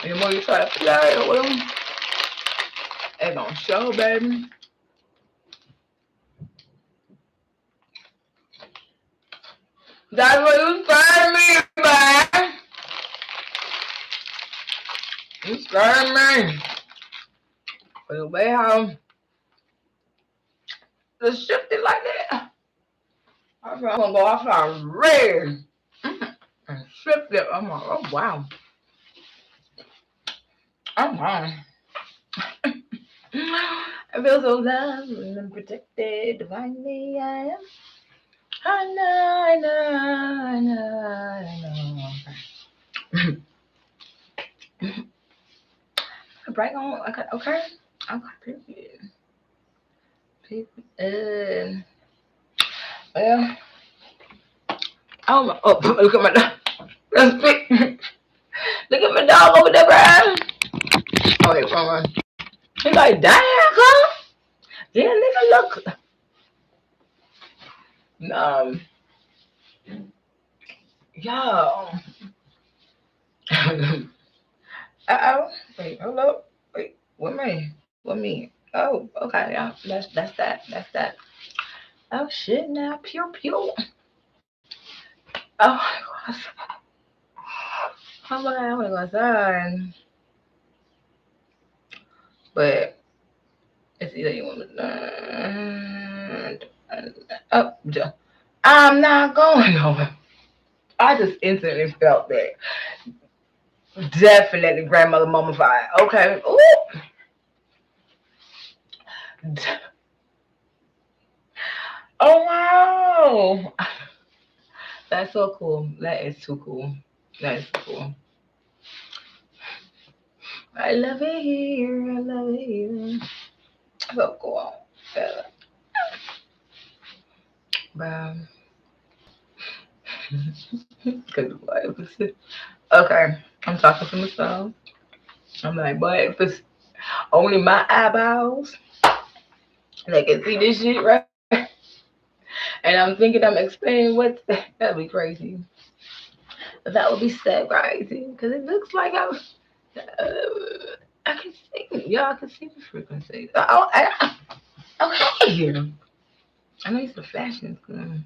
The more you try to play it with them, it gonna show, baby. That's what you scared me, man. You scared me. For the way how just shifted like that. I'm gonna go outside red and shift it. I'm like, oh wow. Oh wow. I feel so loved and protected divinely. I am. I know. Right on. Okay. Period. Well. Oh my. Oh, look at my dog. Look at my dog over there, bro. Oh wait, wrong. He's like, damn, huh? Yeah, nigga, look. Yo. Uh-oh. Wait, hold up. Wait, what me? What me? Oh, okay, yeah. That's that. That's that. Oh shit now. Pew pew. Oh my gosh. Oh my god, I wanna go outside. But it's either you want to I'm not going over. I just instantly felt that. Definitely grandmother mummified. Okay. Ooh. Oh wow. That's so cool. That is too cool. That is so cool. I love it here. I love it here. So cool. Yeah. But okay, I'm talking to myself. I'm like, but if it's only my eyeballs that can see this shit, right? And I'm thinking I'm explaining what that'd be crazy. That would be so crazy because it looks like I can see y'all can see the frequency. Okay. I know it's the fashion school.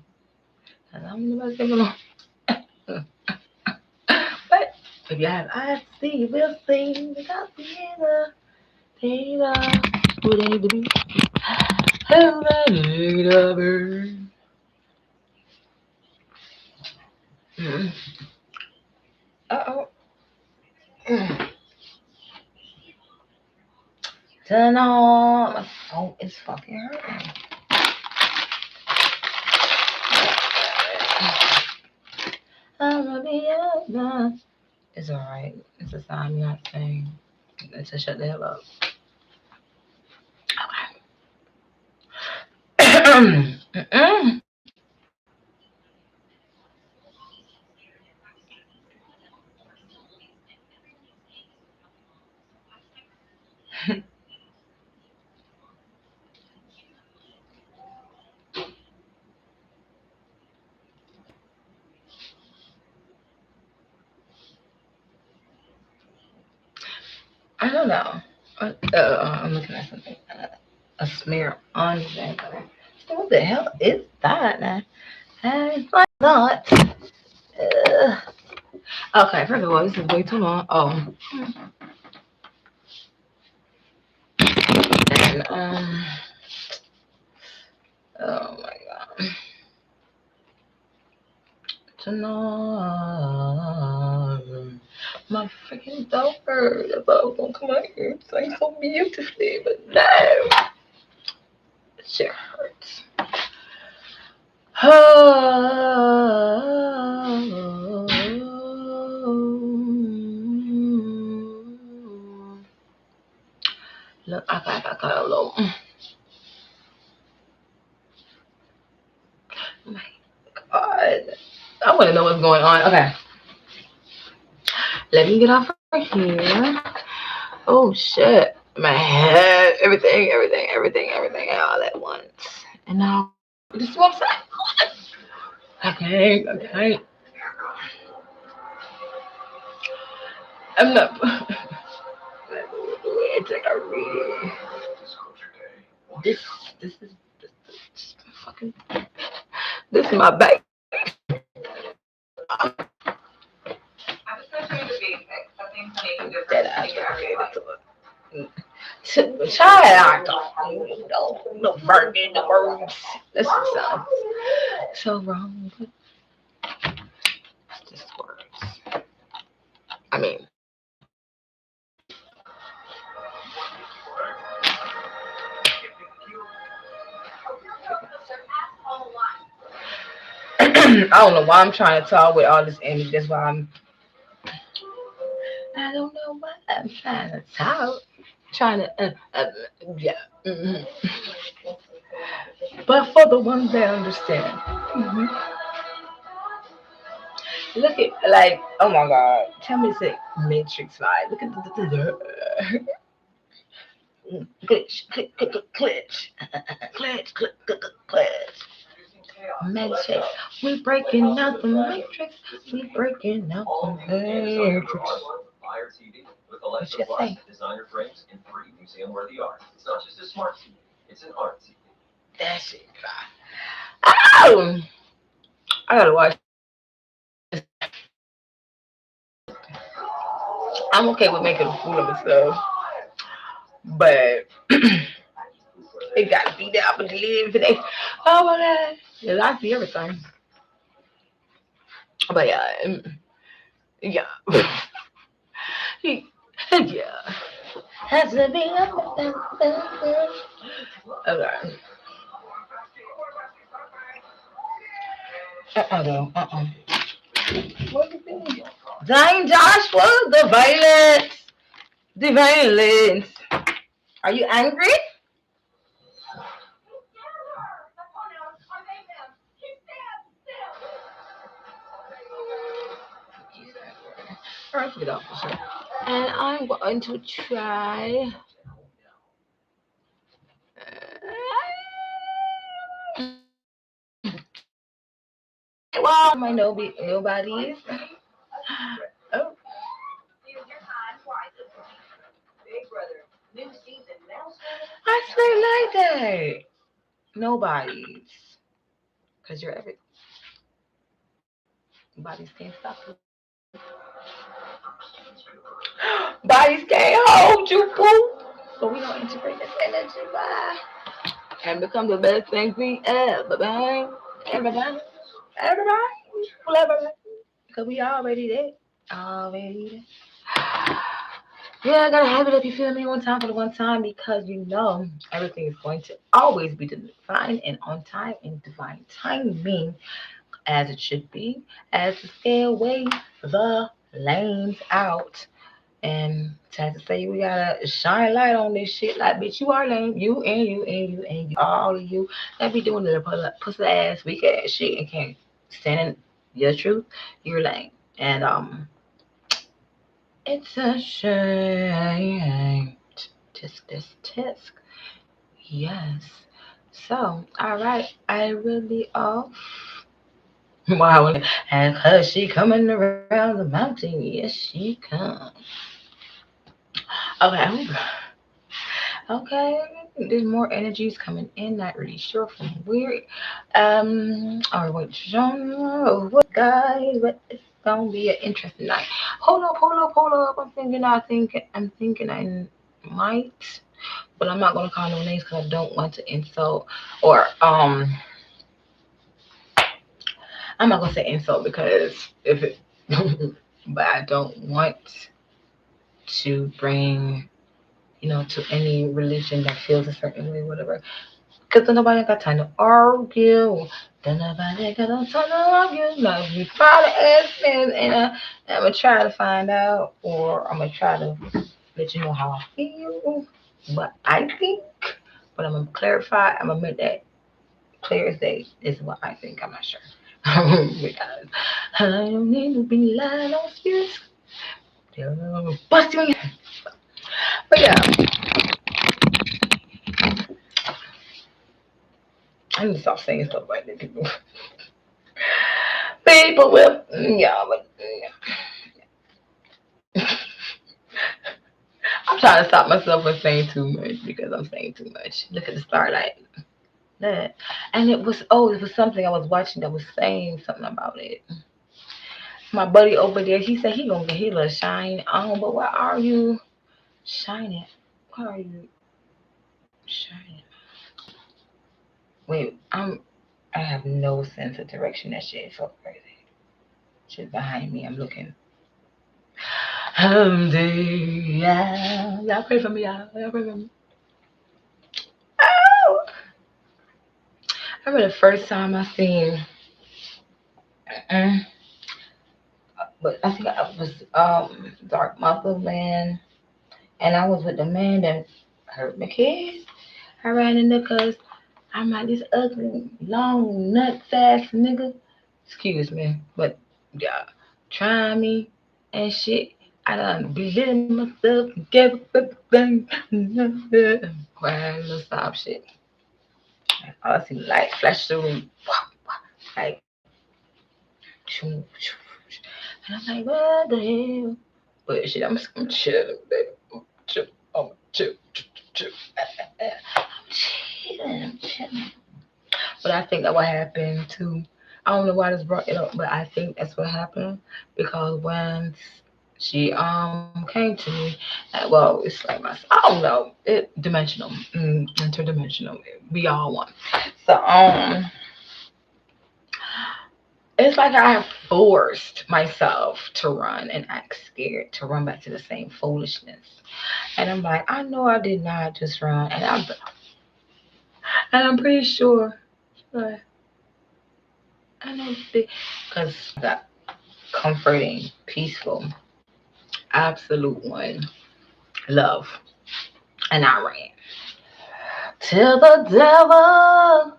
I don't know what's going on. But if you have eyes to see, you will see. Without seeing who they need to be. Who they need to be. Uh-oh. Turn on. My throat is fucking hurting. I'm gonna be up. It's alright. It's a sign you're not saying. It's to shut the hell up. Okay. I don't know. I'm looking at something. A smear on the vampire. So what the hell is that? And why not? Okay, first of all, this is way too long. Oh, and oh my god. Tonight, my freaking daughter, I thought I was gonna come out here and sing so beautifully, but no, it shit hurts. Look, I got a little. Oh my god. I want to know what's going on. Okay. Let me get off right here. Oh shit. My head, everything, all at once. And now, this is what I'm saying. Okay. I'm not. It's like a reading. This fucking. This is my back. Child, no burning the words. This sounds so wrong. It's just words. I mean, I don't know why I'm trying to talk with all this energy. That's why I don't know why I'm trying to talk. Yeah. Mm-hmm. But for the ones that understand. Mm-hmm. Look at, like, oh my god. Tell me it's a Matrix vibe. Look at the glitch, glitch. Matrix. We breaking out the Matrix. We breaking out the Matrix. Fire TV with Alexa Plus, designer frames and free museum-worthy art. It's not just a smart TV; it's an art TV. That shit. Oh, I gotta watch. I'm okay with making a fool of myself, but it gotta be there for the live today. Oh my god, yeah, I see everything. But yeah, yeah, yeah. Has to be okay. Though. What is it? Dang, Joshua, the violence. Are you angry? Alright, get off the show. And I'm going to try. Well, my nobody's. Oh. I say like that. Nobody's. Because you're every. Bodies can't stop you. Bodies can't hold you, boo. So we gonna integrate this energy, bye. And become the best thing we ever, bang. Everybody. Because we already there. Yeah, I gotta have it if you feel me one time for the one time, because you know everything is going to always be divine and on time and divine timing, as it should be, as to stay away the lanes out. And to say we gotta shine light on this shit, like, bitch, you are lame. You and you, all of you that be doing the pussy ass, weak ass shit and can't stand in your truth, you're lame. And it's a shame. Tisk. Yes. So, alright, I really off. Wow, and cause she coming around the mountain, yes she comes. Okay. Okay. There's more energies coming in. Not really sure from where. Or what genre or what guys, but it's gonna be an interesting night. Hold up. I'm thinking I might, but I'm not gonna call no names because I don't want to insult or I'm not gonna say insult because if it, but I don't want to bring to any religion that feels a certain way, whatever. Because nobody got time to argue. Then nobody got no time to argue. Now, if you try to ask me, and I'm gonna try to find out, or I'm gonna try to let you know how I feel, what I think. But I'm gonna clarify. I'm gonna make that clear as day is what I think. I'm not sure. Because I don't need to be lying on spirits. They're busting me. But yeah, I need to stop saying stuff like that. People will, yeah, but I'm trying to stop myself from saying too much because I'm saying too much. Look at the starlight. That. And it was something I was watching that was saying something about it. My buddy over there, he said he gonna get his little shine on, but why are you shining? Why are you shining? Wait, I have no sense of direction. That shit is so crazy. Shit behind me. I'm looking. Yeah. Y'all pray for me, y'all. Y'all pray for me. Oh! I remember the first time I seen, mm, but I think I was Dark Muslim man, and I was with the man that hurt my kids. I ran into cause I'm like this ugly, long, nut ass nigga. Excuse me, but yeah, trying me and shit. I done believe myself and gave up everything. Why no stop shit? All I see light flash through me. Like, shoo, shoo, shoo. And I'm like, what the hell? But shit, I'm chilling, baby. I'm chill. I'm chilling. But I think that what happened too. I don't know why this brought it up, but I think that's what happened because when she came to me, well, it's like my I don't know, it dimensional, interdimensional. We all one. So it's like I have forced myself to run and act scared to run back to the same foolishness. And I'm like, I know I did not just run, and I'm pretty sure. uh, I know because that comforting, peaceful, absolute one, love, and I ran till the devil.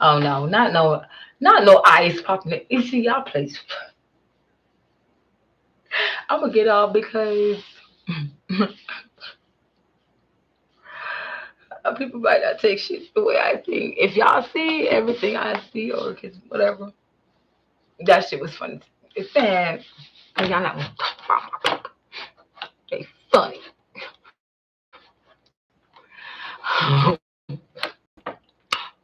Oh no, not no ice popping. You see, y'all place. I'm gonna get off because people might not take shit the way I think. If y'all see everything I see or whatever, that shit was funny. It's bad. And y'all not gonna talk about they funny.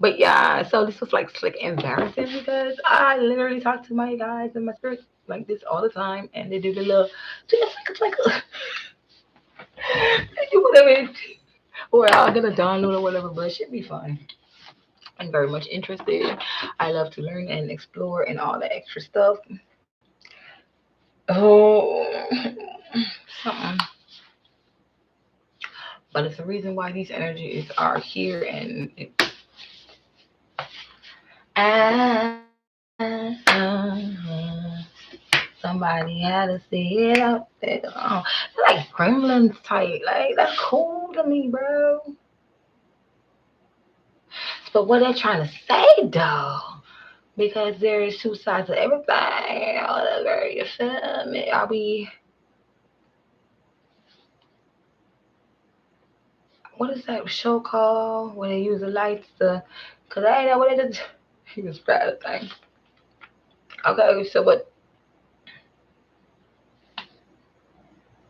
But yeah, so this was like slick embarrassing because I literally talk to my guys and my spirit like this all the time, and they do the little, it's like, they do whatever, or I'll get a download or whatever, but it should be fun. I'm very much interested. I love to learn and explore and all that extra stuff. Oh, something. But it's the reason why these energies are here, and somebody had to see it out there. Oh, like Gremlins type. Like, that's cool to me, bro. But what they're trying to say, though, because there is two sides to everything. Whatever, you feel me? Are we. What is that show called when they use the lights to. Because I ain't know what it is. He was proud of things. Okay, so what.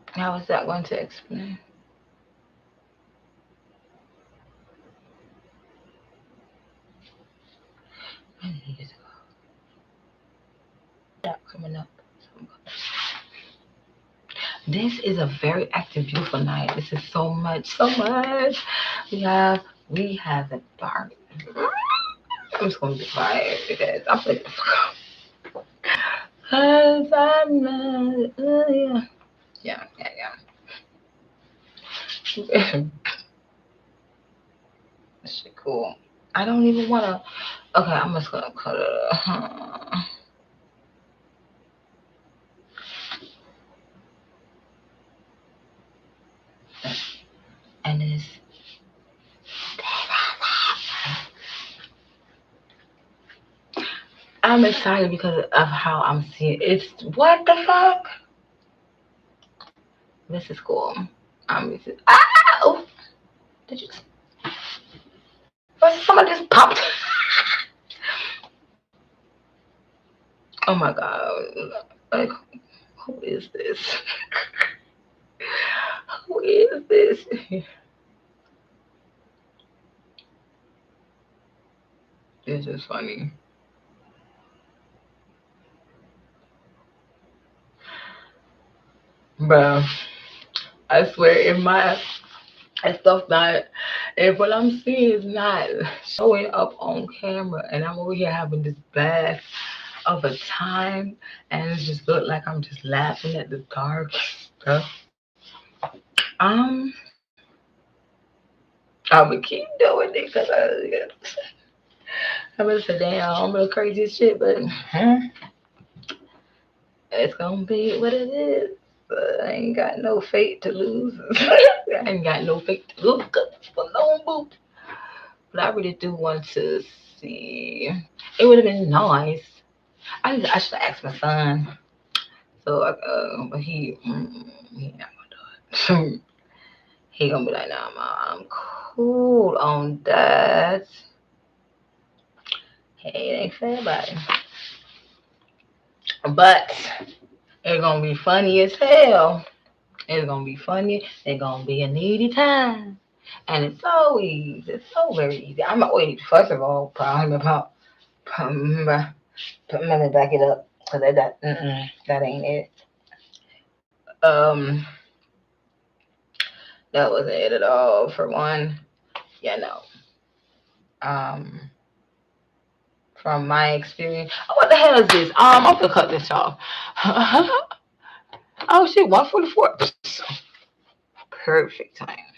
How is that going to explain? coming up. This is a very active, beautiful night. This is so much. We have the dark. I'm just gonna be quiet because I'm like, cause I'm not. Yeah. This shit cool. I don't even wanna. Okay, I'm just gonna cut it. And it's. I'm excited because of how I'm seeing it's what the fuck? This is cool. Oh, did you somebody just popped? Oh my god. Like who is this? Who is this? It's just funny. Bro, I swear if what I'm seeing is not showing up on camera and I'm over here having this blast of a time and it just look like I'm just laughing at the dark stuff. I'm gonna keep doing it because I'm gonna say damn I'm real crazy as shit, but it's gonna be what it is. I ain't got no fate to lose. I ain't got no fate to lose for no boo. But I really do want to see. It would have been nice. I should have asked my son. So, but he not gonna do it. He gonna be like, nah, Mom, I'm cool on that. Hey, it ain't fair about it. But it's gonna be funny as hell. It's gonna be funny. It's gonna be a needy time. And it's so easy. It's so very easy. I'm not waiting. First of all, probably about. Let me back it up. Cause that ain't it. That wasn't it at all. For one, yeah, no. From my experience. Oh, what the hell is this? I'm gonna cut this off. Oh shit, 144. Perfect time.